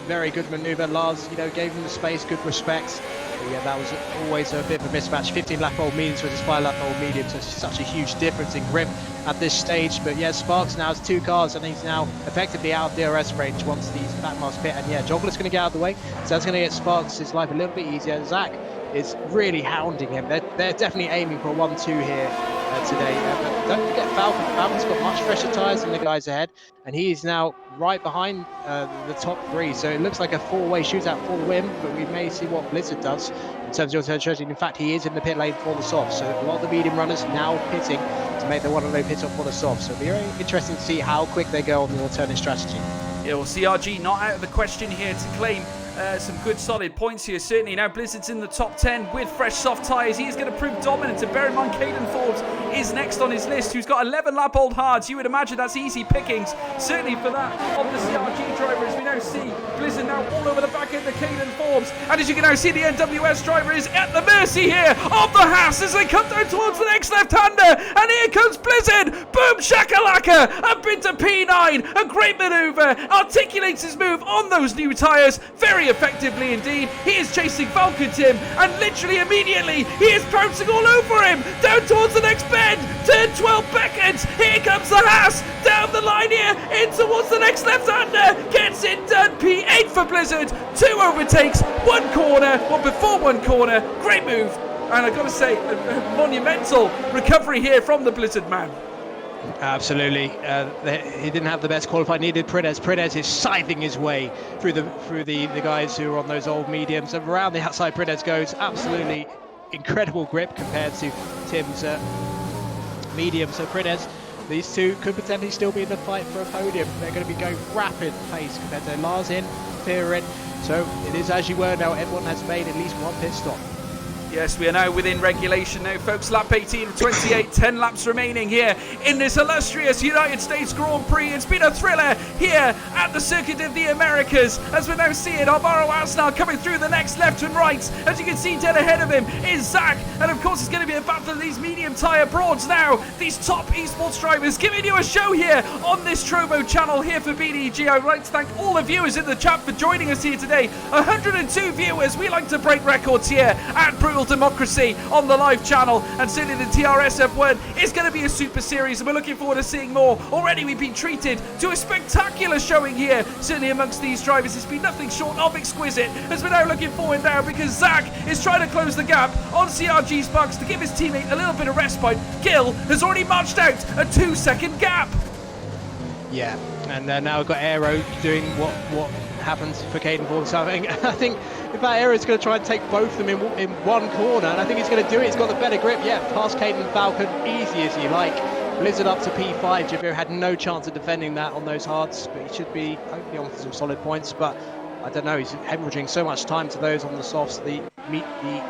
S2: very good maneuver. Lars, gave him the space, good respect. But yeah, that was always a bit of a mismatch. 15 lap old mediums versus 5 lap old medium, so it's such a huge difference in grip at this stage. But yeah, Sparks now has 2 cars and he's now effectively out of DRS range once these back marks pit. And yeah, Joggler's going to get out of the way, so that's going to get Sparks his life a little bit easier. Zach is really hounding him. They're definitely aiming for a 1-2 here today. But don't forget Falcon. Falcon's got much fresher tyres than the guys ahead, and he is now right behind the top 3. So it looks like a 4-way shootout for the win, but we may see what Blizzard does in terms of the alternate strategy. In fact, he is in the pit lane for the soft, so a lot of the medium runners now pitting to make the 1-0 pit stop for the soft. So it'll be very interesting to see how quick they go on the alternate strategy.
S1: Yeah, well, CRG not out of the question here to claim some good solid points here, certainly. Now Blizzard's in the top 10 with fresh soft tyres. He is going to prove dominant, and bear in mind Caden Forbes is next on his list, who's got 11 lap old hards. You would imagine that's easy pickings, certainly for that of the CRG driver, as we now see Blizzard now all over the back end of Caden Forbes. And as you can now see, the NWS driver is at the mercy here of the Haas as they come down towards the next left-hander. And here comes Blizzard. Boom shakalaka, up into P9. A great manoeuvre, articulates his move on those new tyres very effectively indeed. He is chasing Falcon Tim, and literally immediately he is pouncing all over him down towards the next bend. Turn 12 beckons. Here comes the Haas down the line here in towards the next left-hander. Gets it done. P8 for Blizzard. 2 overtakes, 1 corner, before 1 corner. Great move, and I've got to say, a monumental recovery here from the Blizzard man.
S2: Absolutely. He didn't have the best qualified. Needed Prines. Prines is scything his way through the guys who are on those old mediums. And around the outside, Prines goes. Absolutely incredible grip compared to Tim's medium. So Prines, these two could potentially still be in the fight for a podium. They're going to be going rapid pace compared to Lars in, Fear in. So it is as you were now. Everyone has made at least 1 pit stop.
S1: Yes, we are now within regulation now, folks. Lap 18 of 28, 10 laps remaining here in this illustrious United States Grand Prix. It's been a thriller here at the Circuit of the Americas, as we're now seeing Alvaro Asnar coming through the next left and right. As you can see, dead ahead of him is Zach, and of course it's going to be a battle of these medium tyre broads now. These top esports drivers giving you a show here on this Trovo channel here for BDG. I'd like to thank all the viewers in the chat for joining us here today. 102 viewers. We like to break records here at Brutal Democracy on the live channel, and certainly the TRS F1 is going to be a super series, and we're looking forward to seeing more. Already we've been treated to a spectacular showing here, certainly amongst these drivers. It's been nothing short of exquisite, as we're now looking forward now because Zach is trying to close the gap on CRG Sparks to give his teammate a little bit of respite. Gil has already marched out a 2-second gap.
S2: Yeah, and now we've got Aero doing what happens for Caden Forbes. So I think in fact Aero's going to try and take both of them in one corner, and I think he's going to do it. He's got the better grip. Yeah, past Caden Falcon, easy as you like. Blizzard up to P5. Javier had no chance of defending that on those hards, but he should be hopefully on for some solid points. But I don't know, he's hemorrhaging so much time to those on the softs. The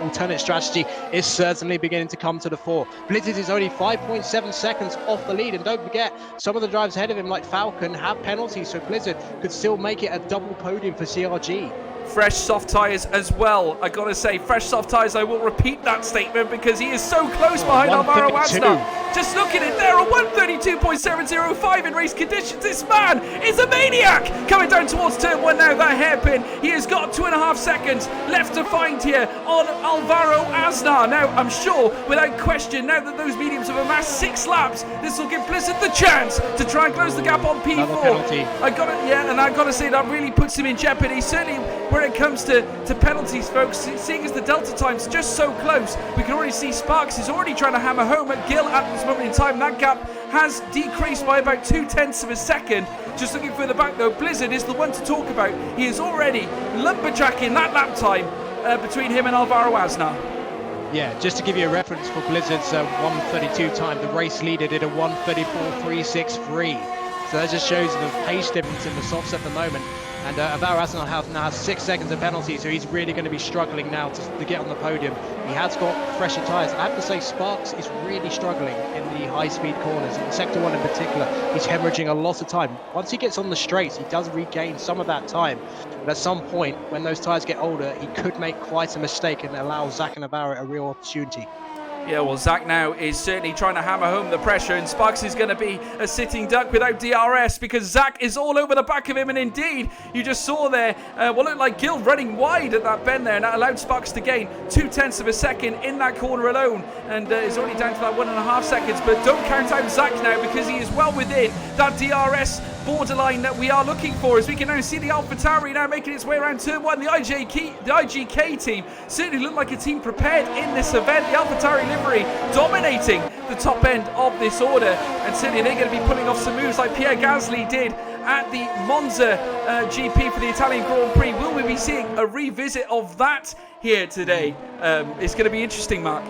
S2: alternate strategy is certainly beginning to come to the fore. Blizzard is only 5.7 seconds off the lead, and don't forget, some of the drivers ahead of him, like Falcon, have penalties, so Blizzard could still make it a double podium for CRG.
S1: Fresh soft tyres as well. I gotta say, fresh soft tyres, I will repeat that statement because he is so close behind Alvaro Asnar. Just look at it there, a 132.705 in race conditions. This man is a maniac. Coming down towards turn 1 now, that hairpin. He has got 2.5 seconds left to find here on Alvaro Asnar. Now, I'm sure, without question, now that those mediums have amassed 6 laps, this will give Blizzard the chance to try and close the gap on P4. I gotta say, that really puts him in jeopardy. Certainly, where it comes to penalties, folks, seeing as the delta time's just so close, we can already see Sparks is already trying to hammer home at Gil at this moment in time. That gap has decreased by about 0.2 of a second. Just looking further back though, Blizzard is the one to talk about. He is already lumberjacking that lap time between him and Alvaro Asnar.
S2: Yeah, just to give you a reference for Blizzard's 1:32 time, the race leader did a 1:34.363. So that just shows the pace difference in the softs at the moment. And Alvaro now has 6 seconds of penalty, so he's really going to be struggling now to get on the podium. He has got fresher tyres. I have to say, Sparks is really struggling in the high-speed corners. In Sector 1 in particular, he's hemorrhaging a lot of time. Once he gets on the straights, he does regain some of that time. But at some point, when those tyres get older, he could make quite a mistake and allow Zach and Alvaro a real opportunity.
S1: Yeah, well, Zach now is certainly trying to hammer home the pressure, and Sparks is going to be a sitting duck without DRS because Zach is all over the back of him, and indeed, you just saw there what looked like Gil running wide at that bend there, and that allowed Sparks to gain 0.2 of a second in that corner alone, and is already down to that 1.5 seconds, but don't count out Zach now because he is well within that DRS borderline that we are looking for, as we can now see the AlphaTauri now making its way around turn 1. The IGK team certainly look like a team prepared in this event. The AlphaTauri livery dominating the top end of this order, and certainly they're going to be pulling off some moves like Pierre Gasly did at the Monza GP for the Italian Grand Prix. Will we be seeing a revisit of that here today? It's going to be interesting, Mark.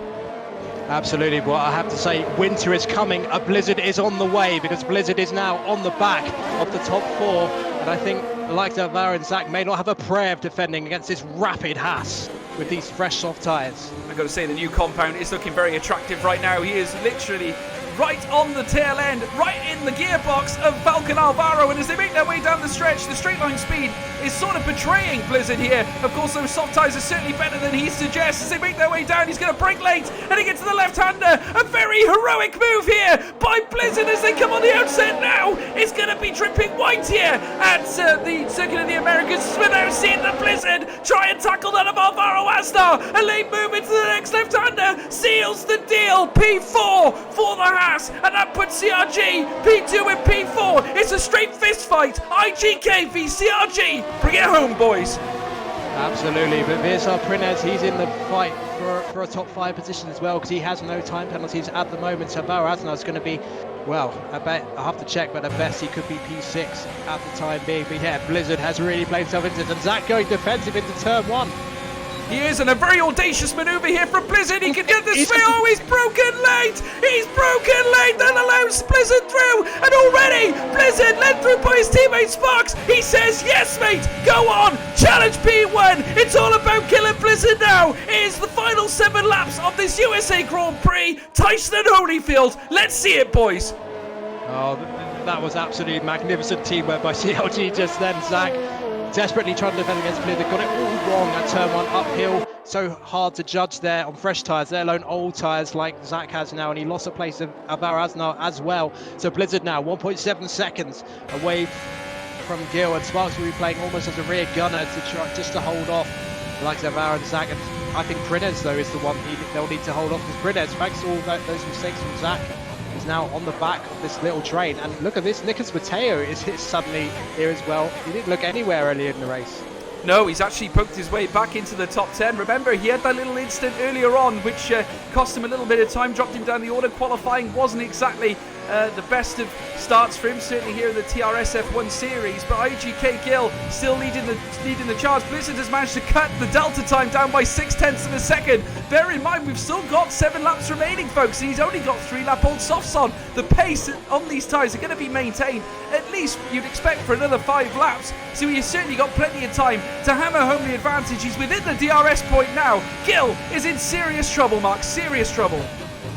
S2: Absolutely, but I have to say, winter is coming. A blizzard is on the way because Blizzard is now on the back of the top 4. And I think the likes of Alvaro and Zach may not have a prayer of defending against this rapid Haas with these fresh soft tyres.
S1: I've got to say, the new compound is looking very attractive right now. He is literally right on the tail end, right in the gearbox of Falcon Alvaro, and as they make their way down the stretch, the straight line speed is sort of betraying Blizzard here. Of course, those soft tyres are certainly better than he suggests. As they make their way down, he's going to brake late, and he gets to the left-hander. A very heroic move here by Blizzard as they come on the outset now. It's going to be dripping white here at the Circuit of the Americas without seeing the Blizzard try and tackle that of Alvaro Astar. A late move into the next left-hander seals the deal. P4 for the Haas. And that puts CRG P2 and P4. It's a straight fist fight. IGK v CRG. Bring it home, boys.
S2: Absolutely, but Virsar Prinez, he's in the fight for a top 5 position as well because he has no time penalties at the moment. So Alvaro Asnar is going to be, well, I bet I'll have to check, but at best he could be P6 at the time being. But yeah, Blizzard has really played himself into it, and Zach going defensive into turn 1.
S1: He is in a very audacious manoeuvre here from Blizzard. He can get this through. Oh, he's broken late. He's broken late. That allows Blizzard through. And already, Blizzard led through by his teammate Sparks. He says, yes, mate. Go on. Challenge P1. It's all about killing Blizzard now. It is the final 7 laps of this USA Grand Prix. Tyson and Holyfield. Let's see it, boys.
S2: Oh, that was absolutely magnificent teamwork by CLG just then, Zach. Desperately trying to defend against Blizzard, got it all wrong at turn 1 uphill. So hard to judge there on fresh tyres, let alone old tyres like Zach has now, and he lost a place of Alvaro Asnar as well. So Blizzard now 1.7 seconds away from Gil, and Sparks will be playing almost as a rear gunner to try just to hold off the likes of Alvaro and Zach. And I think Prinez though is the one they'll need to hold off, because Prinez, thanks to all those mistakes from Zach, is now on the back of this little train. And look at this, Nicolas Mateo is suddenly here as well. He didn't look anywhere earlier in the race.
S1: No, he's actually poked his way back into the top 10. Remember, he had that little incident earlier on, which cost him a little bit of time, dropped him down the order. Qualifying wasn't exactly the best of starts for him, certainly here in the TRS F1 series. But IGK Gil still leading the charge. Blizzard has managed to cut the delta time down by 0.6 of a second. Bear in mind, we've still got 7 laps remaining, folks, and he's only got 3-lap-old softs on. The pace on these tyres are going to be maintained, at least you'd expect, for another 5 laps. So he's certainly got plenty of time to hammer home the advantage. He's within the DRS point now. Gil is in serious trouble, Mark, serious trouble.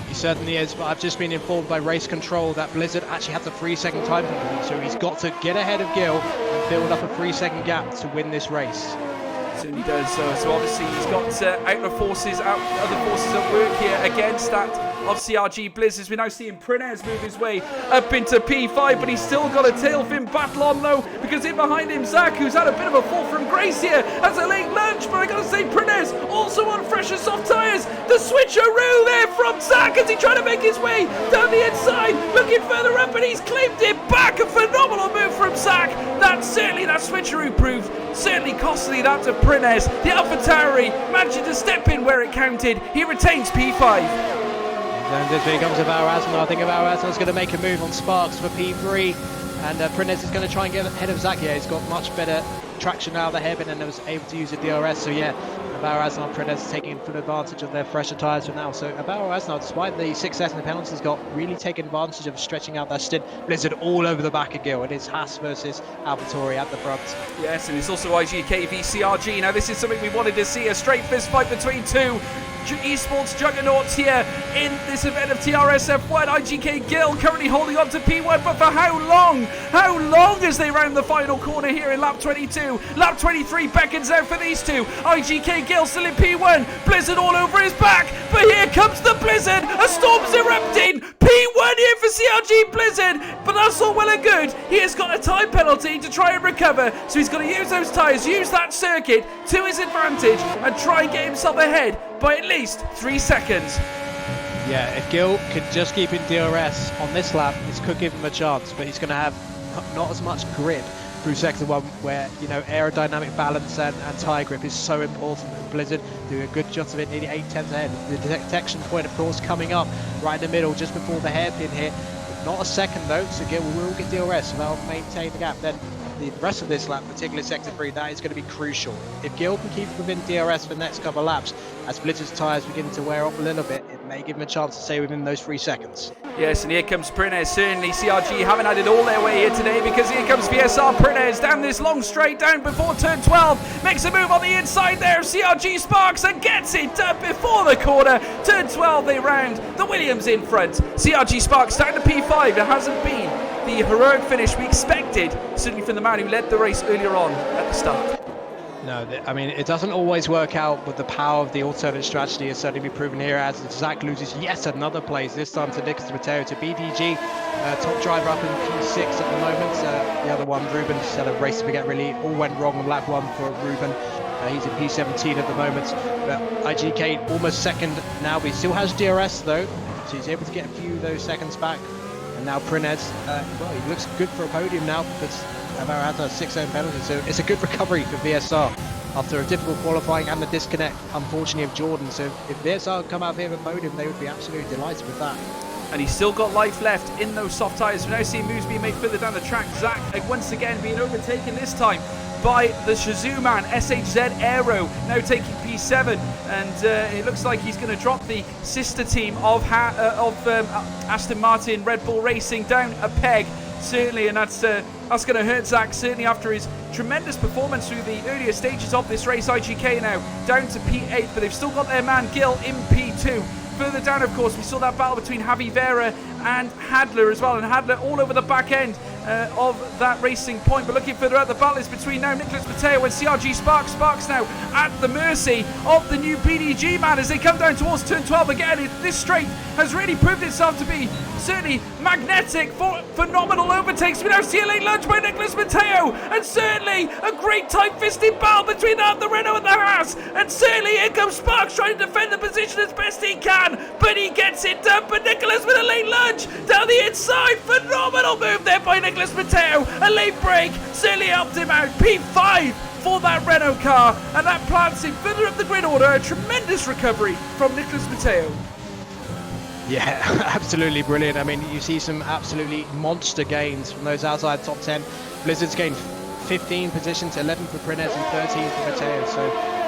S2: He certainly is, but I've just been informed by race control that Blizzard actually has a 3-second time penalty, so he's got to get ahead of Gil and build up a 3-second gap to win this race.
S1: Certainly does. So obviously he's got other forces at work here against that of CRG Blizzards. We're now seeing Prinez move his way up into P5, but he's still got a tail fin battle on though, because in behind him Zach, who's had a bit of a fall from grace here, has a late lunch. But I gotta say, Prinez also on fresh and soft tyres. The switcheroo there from Zach as he tried to make his way down the inside, looking further up, and he's claimed it back. A phenomenal move from Zach. That switcheroo proved certainly costly, that to Prinez. The AlphaTauri managing to step in where it counted. He retains P5.
S2: And this becomes Alvaro Asnar. I think Alvaro Asnar is going to make a move on Sparks for P3, and Prinez is going to try and get ahead of Zach. Yeah, he's got much better traction out of the hairpin and was able to use the DRS. So yeah, Alvaro Asnar and Prines taking full advantage of their fresher tyres for now. So Alvaro Asnar, despite the success and the penalties got, really taken advantage of stretching out that stint. Blizzard all over the back of Gil. It is Haas versus AlphaTauri at the front.
S1: Yes, and it's also IGK v CRG. Now, this is something we wanted to see, a straight fist fight between two esports juggernauts here in this event of TRSF1. IGK Gil currently holding on to P1, but for how long? How long as they round the final corner here in lap 22? Lap 23 beckons out for these two. IGK Gil still in P1, Blizzard all over his back, but here comes the Blizzard, a storm's erupting. P1 here for CRG Blizzard, but that's all well and good. He has got a time penalty to try and recover, so he's got to use those tyres, use that circuit to his advantage and try and get himself ahead by at least 3 seconds.
S2: Yeah, if Gil could just keep in DRS on this lap, this could give him a chance, but he's going to have not as much grip through sector one, where, you know, aerodynamic balance and tyre grip is so important. Blizzard doing a good job of it, nearly 8/10 ahead. The detection point, of course, coming up right in the middle, just before the hairpin here. Not a second though, so Gil will get DRS, so they'll maintain the gap. Then the rest of this lap, particularly sector 3, that is going to be crucial. If Gil can keep within DRS for the next couple of laps, as Blizzard's tyres begin to wear off a little bit, it may give him a chance to stay within those 3 seconds.
S1: Yes, and here comes Prines. Certainly CRG haven't had it all their way here today, because here comes VSR Prines down this long straight down before turn 12. Makes a move on the inside there of CRG Sparks and gets it done before the corner. Turn 12 they round. The Williams in front. CRG Sparks down to P5. It hasn't been the heroic finish we expected, certainly from the man who led the race earlier on at the start.
S2: No, I mean, it doesn't always work out, but the power of the alternate strategy has certainly been proven here, as Zach loses yet another place, this time to Nicholas Matteo, to BDG, top driver up in P6 at the moment. The other one, Ruben, had a race to forget, really all went wrong on lap 1 for Ruben. He's in P17 at the moment, but IGK almost second now, but he still has DRS though, so he's able to get a few of those seconds back. And now Prines, well, he looks good for a podium now, because Alvaro has a 6-0 penalty, so it's a good recovery for VSR after a difficult qualifying and the disconnect, unfortunately, of Jordan. So if VSR come out here with a podium, they would be absolutely delighted with that.
S1: And he's still got life left in those soft tyres. We're now seeing moves being made further down the track. Zach once again being overtaken, this time by the Shazoo man, SHZ Aero, now taking P7, and it looks like he's going to drop the sister team of Aston Martin Red Bull Racing down a peg, certainly, and that's going to hurt Zach, certainly after his tremendous performance through the earlier stages of this race. IGK now down to P8, but they've still got their man Gil in P2. Further down, of course, we saw that battle between Javi Vera and Hadler as well, and Hadler all over the back end of that racing point. But looking further out, the battle is between now Nicholas Matteo and CRG Sparks. Sparks now at the mercy of the new PDG man as they come down towards turn 12 again. This straight has really proved itself to be certainly magnetic for phenomenal overtakes. We now see a late lunge by Nicholas Matteo, and certainly a great tight-fisted battle between the Renault and the Haas. And certainly here comes Sparks trying to defend the position as best he can, but he gets it done. But Nicholas with a late lunge down the inside. Phenomenal move there by Nicholas Matteo. A late break certainly helped him out. P5 for that Renault car, and that plants him further up the grid order. A tremendous recovery from Nicholas Matteo.
S2: Yeah, absolutely brilliant. I mean, you see some absolutely monster gains from those outside top 10. Blizzard's gained 15 positions, 11 for Prines and 13 for Matteo. So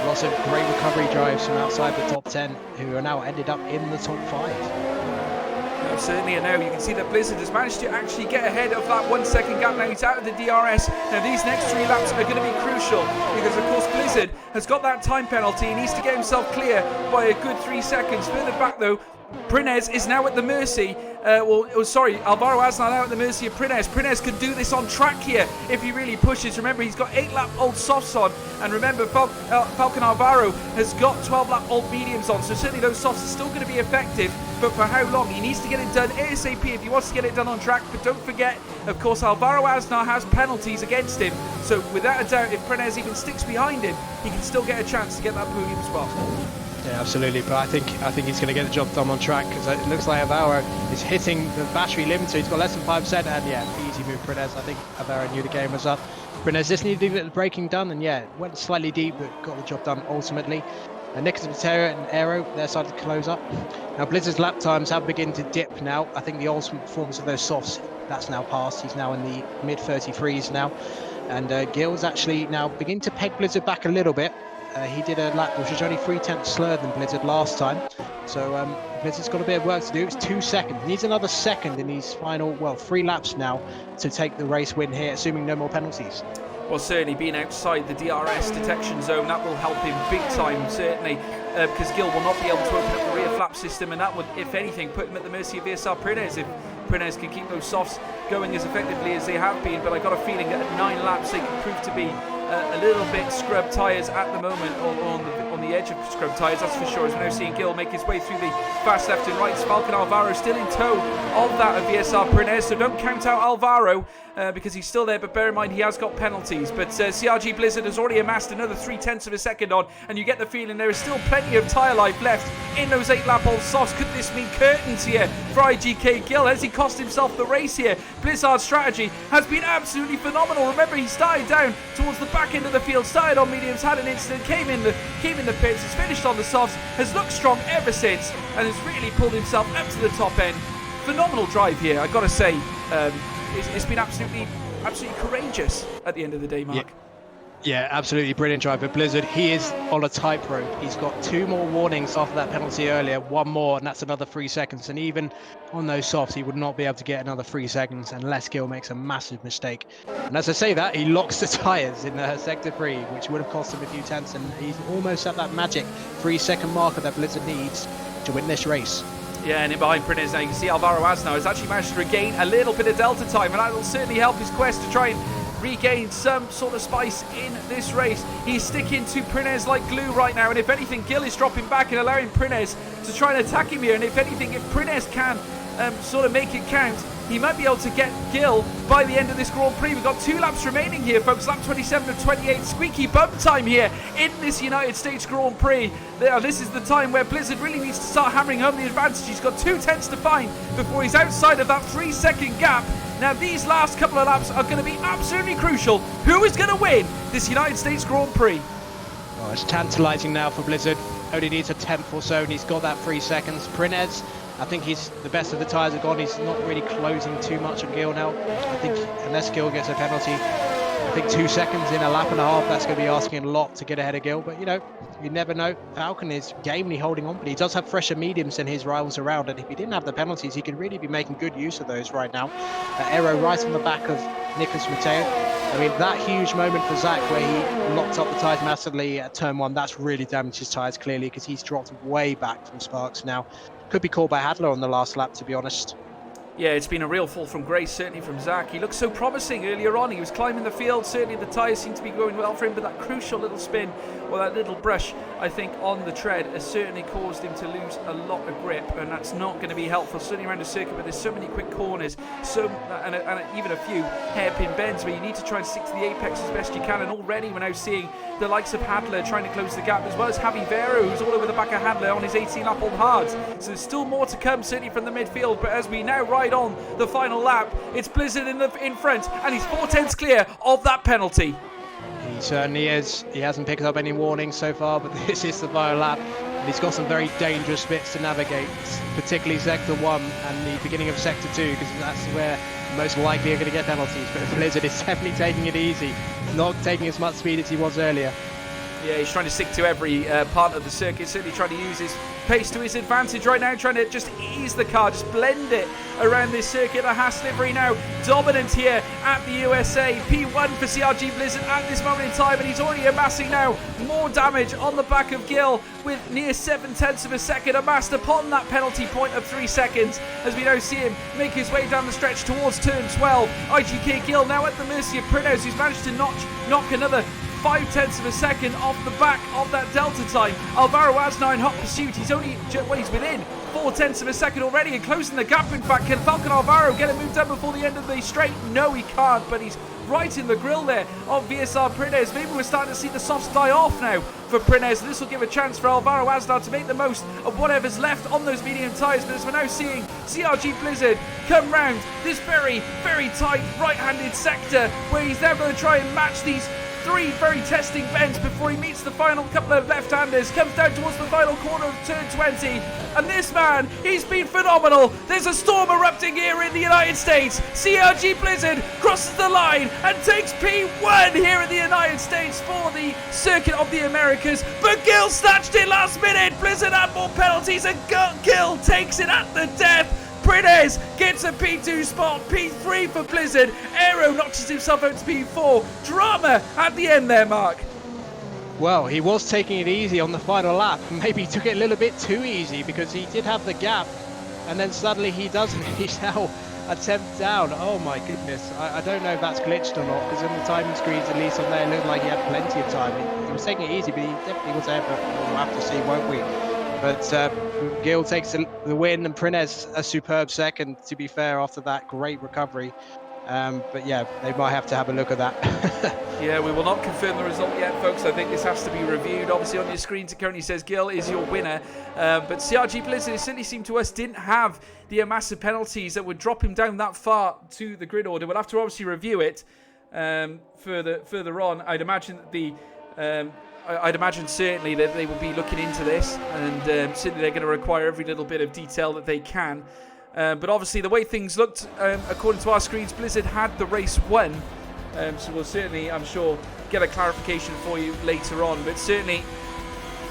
S2: lots of great recovery drives from outside the top 10, who are now ended up in the top 5.
S1: Certainly, and now you can see that Blizzard has managed to actually get ahead of that 1 second gap. Now he's out of the DRS. Now these next 3 laps are going to be crucial, because of course Blizzard has got that time penalty. He needs to get himself clear by a good 3 seconds. Further back though, Prines is now at the mercy. Alvaro Asnar now at the mercy of Prines. Prines could do this on track here if he really pushes. Remember, he's got 8-lap-old softs on, and remember, Falcon Alvaro has got 12-lap-old mediums on, so certainly those softs are still going to be effective, but for how long? He needs to get it done ASAP if he wants to get it done on track. But don't forget, of course, Alvaro Asnar has penalties against him, so without a doubt, if Prines even sticks behind him, he can still get a chance to get that podium spot.
S2: Yeah, absolutely, but I think he's going to get the job done on track, because it looks like Alvaro is hitting the battery limit, so he's got less than 5%, and yeah, easy move Prines. I think Alvaro knew the game was up. Prines just needed to get the braking done, and yeah, went slightly deep, but got the job done ultimately. And Nicholas Matteo and Aero, they're starting to close up. Now Blizzard's lap times have begun to dip now. I think the ultimate performance of those softs, that's now passed. He's now in the mid 33s now. And Gil's actually now beginning to peg Blizzard back a little bit. he did a lap which was only 3/10 slower than Blizzard last time. So Blizzard's got a bit of work to do. It's 2 seconds. He needs another second in these final, well, 3 laps now to take the race win here, assuming no more penalties.
S1: Well, certainly being outside the DRS detection zone, that will help him big time, certainly, because Gil will not be able to open up the rear flap system, and that would, if anything, put him at the mercy of VSR Prines if Prines can keep those softs going as effectively as they have been. But I got a feeling that at 9 laps they could prove to be a little bit scrub tyres at the moment, or on the edge of scrub tyres, that's for sure. As we're now seeing Gil make his way through the fast left and rights. Falcon Alvaro still in tow of that of VSR Prines, so don't count out Alvaro because he's still there, but bear in mind he has got penalties. But CRG Blizzard has already amassed another 0.3 of a second on, and you get the feeling there is still plenty of tyre life left in those 8-lap-old softs. Could this mean curtains here for IGK Gil? Has he cost himself the race here? Blizzard's strategy has been absolutely phenomenal. Remember, he started down towards the back end of the field, started on mediums, had an incident, came in the pits, has finished on the softs, has looked strong ever since, and has really pulled himself up to the top end. Phenomenal drive here, I gotta say. It's been absolutely courageous at the end of the day, Mark.
S2: Yeah, absolutely brilliant drive for Blizzard. He is on a tightrope. He's got 2 more warnings after that penalty earlier, 1 more, and that's another 3 seconds. And even on those softs, he would not be able to get another 3 seconds unless Gil makes a massive mistake. And as I say that, he locks the tyres in Sector 3, which would have cost him a few tenths, and he's almost at that magic 3-second marker that Blizzard needs to win this race.
S1: Yeah, and in behind Prines now, you can see Alvaro Asnau has actually managed to regain a little bit of delta time, and that will certainly help his quest to try and regain some sort of spice in this race. He's sticking to Prines like glue right now, and if anything, Gil is dropping back and allowing Prines to try and attack him here. And if anything, if Prines can sort of make it count, he might be able to get Gil by the end of this Grand Prix. We've got 2 laps remaining here, folks. Lap 27 of 28. Squeaky bum time here in this United States Grand Prix. This is the time where Blizzard really needs to start hammering home the advantage. He's got 2 tenths to find before he's outside of that 3-second gap. Now, these last couple of laps are going to be absolutely crucial. Who is going to win this United States Grand Prix?
S2: Oh, it's tantalising now for Blizzard. Only needs a 10th or so, and he's got that 3 seconds. Prines, I think he's the best of the tyres are gone. He's not really closing too much on Gil now. I think unless Gil gets a penalty, I think 2 seconds in a lap and a half, that's going to be asking a lot to get ahead of Gil. But, you know, you never know. Falcon is gamely holding on, but he does have fresher mediums than his rivals around. And if he didn't have the penalties, he could really be making good use of those right now. Aero right on the back of Nicholas Mateo. I mean, that huge moment for Zach where he locked up the tyres massively at turn 1, that's really damaged his tyres clearly, because he's dropped way back from Sparks now. Could be called by Hadler on the last lap, to be honest.
S1: Yeah, it's been a real fall from grace, certainly from Zach. He looked so promising earlier on. He was climbing the field. Certainly the tyres seem to be going well for him, but that crucial little spin, or that little brush, I think, on the tread has certainly caused him to lose a lot of grip, and that's not going to be helpful, certainly around the circuit, but there's so many quick corners, and even a few hairpin bends where you need to try and stick to the apex as best you can, and already we're now seeing the likes of Hadler trying to close the gap, as well as Javi Vero, who's all over the back of Hadler on his 18-lap-old hards. So there's still more to come, certainly from the midfield, but as we now ride on the final lap, it's Blizzard in front, and he's 4 tenths clear of that penalty.
S2: He certainly is. He hasn't picked up any warnings so far, but this is the final lap, and he's got some very dangerous bits to navigate, particularly Sector 1 and the beginning of Sector 2, because that's where most likely are going to get penalties. But Blizzard is definitely taking it easy, not taking as much speed as he was earlier.
S1: Yeah, he's trying to stick to every part of the circuit, certainly trying to use his pace to his advantage right now, trying to just ease the car, just blend it around this circuit. The Haas livery now dominant here at the USA. P1 for CRG Blizzard at this moment in time, and he's already amassing now more damage on the back of Gil with near 7 tenths of a second amassed upon that penalty point of 3 seconds, as we now see him make his way down the stretch towards turn 12. IGK Gil now at the mercy of Prines, who's managed to knock another 5 tenths of a second off the back of that delta time. Alvaro Asnau in hot pursuit. He's within 4 tenths of a second already and closing the gap. In fact, can Falcon Alvaro get it moved up before the end of the straight? No, he can't, but he's right in the grill there of VSR Prines. Maybe we're starting to see the softs die off now for Prines. This will give a chance for Alvaro Asnau to make the most of whatever's left on those medium tyres. But as we're now seeing CRG Blizzard come round this very, very tight right-handed sector, where he's now going to try and match these 3 very testing bends before he meets the final couple of left-handers. Comes down towards the final corner of turn 20. And this man, he's been phenomenal. There's a storm erupting here in the United States. CRG Blizzard crosses the line and takes P1 here in the United States for the Circuit of the Americas. But Gill snatched it last minute. Blizzard had more penalties and Gill takes it at the death. Prines gets a P2 spot, P3 for Blizzard. Aero notches himself out to P4. Drama at the end there, Mark.
S2: Well, he was taking it easy on the final lap. Maybe he took it a little bit too easy because he did have the gap. And then suddenly he doesn't. He's now a tenth down. Oh my goodness. I don't know if that's glitched or not, because on the timing screens, at least on there, it looked like he had plenty of time. He was taking it easy, but he definitely was there, but we'll have to see, won't we? But Gill takes the win, and Prines a superb second, to be fair, after that great recovery. But yeah, they might have to have a look at that.
S1: Yeah, we will not confirm the result yet, folks. I think this has to be reviewed. Obviously, on your screens, it currently says Gill is your winner. But CRG Blizzard, it certainly seemed to us, didn't have the massive penalties that would drop him down that far to the grid order. We'll have to obviously review it further on. I'd imagine that I'd imagine certainly that they will be looking into this, and certainly they're going to require every little bit of detail that they can. But obviously, the way things looked, according to our screens, Blizzard had the race won. So we'll certainly, I'm sure, get a clarification for you later on. But certainly,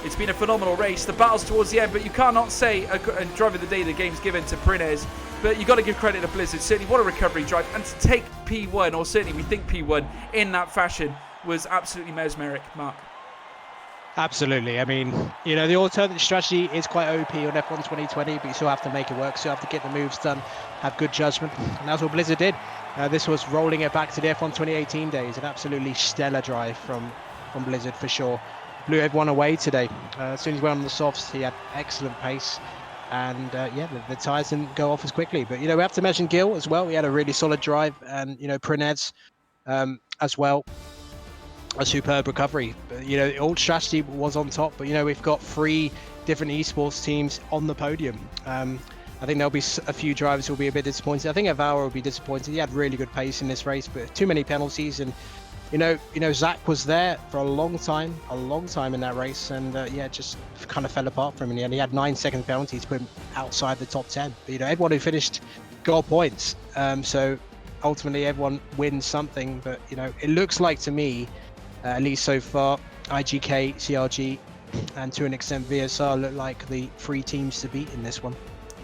S1: it's been a phenomenal race. The battles towards the end, but you cannot say a drive of the day the game's given to Prines. But you've got to give credit to Blizzard. Certainly, what a recovery drive. And to take P1, or certainly we think P1, in that fashion was absolutely mesmeric, Mark.
S2: Absolutely. I mean, you know, the alternate strategy is quite OP on F1 2020, but you still have to make it work. So you have to get the moves done, have good judgment. And that's what Blizzard did. This was rolling it back to the F1 2018 days. An absolutely stellar drive from Blizzard for sure. Blew everyone away today. As soon as he went on the softs, he had excellent pace. And yeah, the tyres didn't go off as quickly. But, you know, we have to mention Gill as well. He had a really solid drive. And, you know, Prines as well. A superb recovery. You know, the old strategy was on top, but you know, we've got 3 different esports teams on the podium. I think there'll be a few drivers who will be a bit disappointed. I think Avara will be disappointed. He had really good pace in this race, but too many penalties. And you know, Zach was there for a long time in that race, and yeah, just kind of fell apart from him. And he had 9-second penalties to put him outside the top 10. But you know, everyone who finished got points. So ultimately, everyone wins something. But you know, it looks like to me, at least so far, IGK, CRG, and to an extent VSR look like the 3 teams to beat in this one.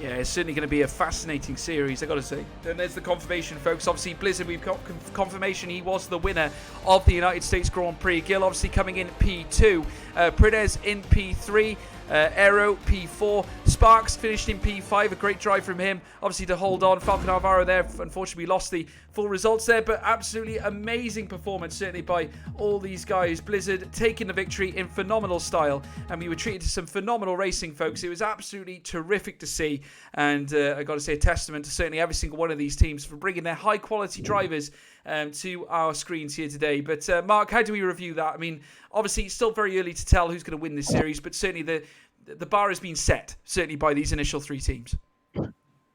S1: Yeah, it's certainly going to be a fascinating series, I got to say. And there's the confirmation, folks. Obviously, Blizzard, we've got confirmation he was the winner of the United States Grand Prix. Gill obviously coming in P2. Prines in P3. Aero P4. Sparks finished in P5. A great drive from him, obviously, to hold on. Falcon Alvaro there, unfortunately, lost the full results there, but absolutely amazing performance, certainly, by all these guys. Blizzard taking the victory in phenomenal style, and we were treated to some phenomenal racing, folks. It was absolutely terrific to see, and I got to say, a testament to certainly every single one of these teams for bringing their high-quality drivers to our screens here today. But Mark, how do we review that? I mean, obviously, it's still very early to tell who's going to win this series, but certainly the bar has been set, certainly by these initial 3 teams.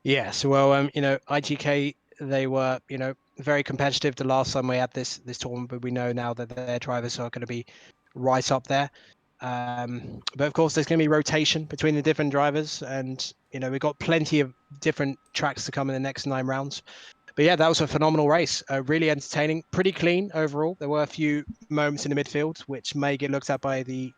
S2: Yes, well, you know, IGK, they were, you know, very competitive the last time we had this tournament, but we know now that their drivers are going to be right up there. But of course, there's going to be rotation between the different drivers, and you know, we've got plenty of different tracks to come in the next 9 rounds. But yeah, that was a phenomenal race, really entertaining, pretty clean overall. There were a few moments in the midfield which may get looked at by the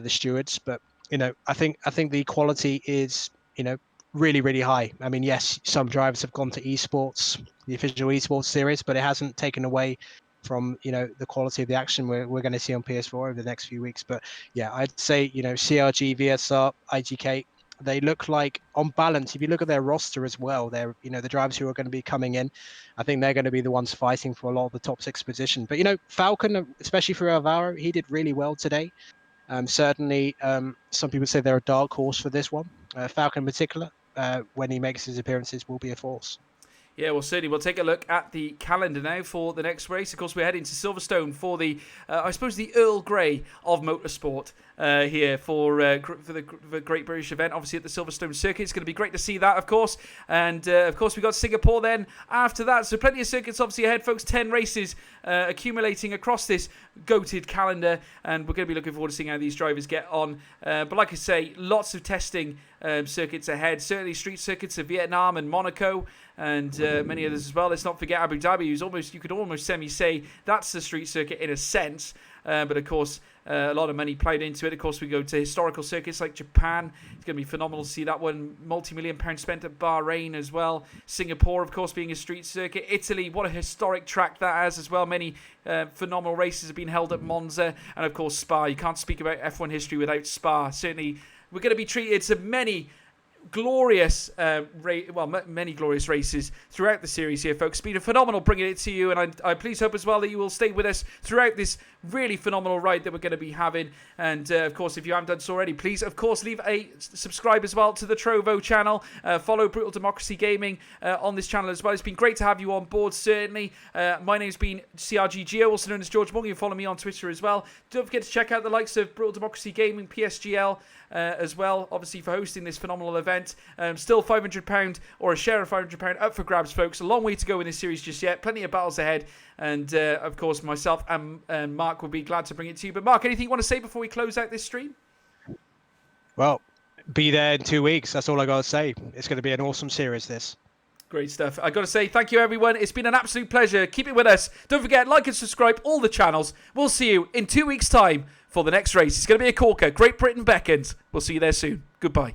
S2: stewards, but you know, I think the quality is, you know, really, really high. I mean, yes, some drivers have gone to esports, the official esports series, but it hasn't taken away from, you know, the quality of the action we're going to see on PS4 over the next few weeks. But yeah, I'd say, you know, CRG, VSR, IGK, they look like, on balance, if you look at their roster as well, they're, you know, the drivers who are going to be coming in, I think they're going to be the ones fighting for a lot of the top 6 position. But, you know, Falcon, especially for Alvaro, he did really well today. Certainly, some people say they're a dark horse for this one. Falcon in particular, when he makes his appearances, will be a force.
S1: Yeah, well, certainly we'll take a look at the calendar now for the next race. Of course, we're heading to Silverstone for the, I suppose, the Earl Grey of motorsport here for the Great British event, obviously at the Silverstone circuit. It's going to be great to see that, of course. And, of course, we've got Singapore then after that. So plenty of circuits obviously ahead, folks. 10 races accumulating across this goated calendar. And we're going to be looking forward to seeing how these drivers get on. But like I say, lots of testing circuits ahead. Certainly street circuits of Vietnam and Monaco, and many others as well. Let's not forget Abu Dhabi, who's you could almost semi-say that's the street circuit in a sense. But of course, a lot of money played into it. Of course, we go to historical circuits like Japan. It's going to be phenomenal to see that one. Multi-million pound spent at Bahrain as well. Singapore, of course, being a street circuit. Italy, what a historic track that has as well. Many phenomenal races have been held at Monza. And of course, Spa. You can't speak about F1 history without Spa. Certainly, we're going to be treated to many glorious many glorious races throughout the series here, folks. It's been a phenomenal bringing it to you, and I please hope as well that you will stay with us throughout this really phenomenal ride that we're going to be having. And of course, if you haven't done so already, please of course leave a subscribe as well to the Trovo channel. Follow Brutal Democracy Gaming on this channel as well. It's been great to have you on board, certainly. My name's been CRG Geo, also known as George Morgan. You can follow me on Twitter as well. Don't forget to check out the likes of Brutal Democracy Gaming, PSGL as well, obviously, for hosting this phenomenal event. Still £500 or a share of £500 up for grabs, folks. A long way to go in this series just yet. Plenty of battles ahead. And, of course, myself and Mark will be glad to bring it to you. But, Mark, anything you want to say before we close out this stream?
S2: Well, be there in 2 weeks. That's all I got to say. It's going to be an awesome series, this.
S1: Great stuff. I got to say thank you, everyone. It's been an absolute pleasure. Keep it with us. Don't forget, like and subscribe all the channels. We'll see you in 2 weeks' time for the next race. It's going to be a corker. Great Britain beckons. We'll see you there soon. Goodbye.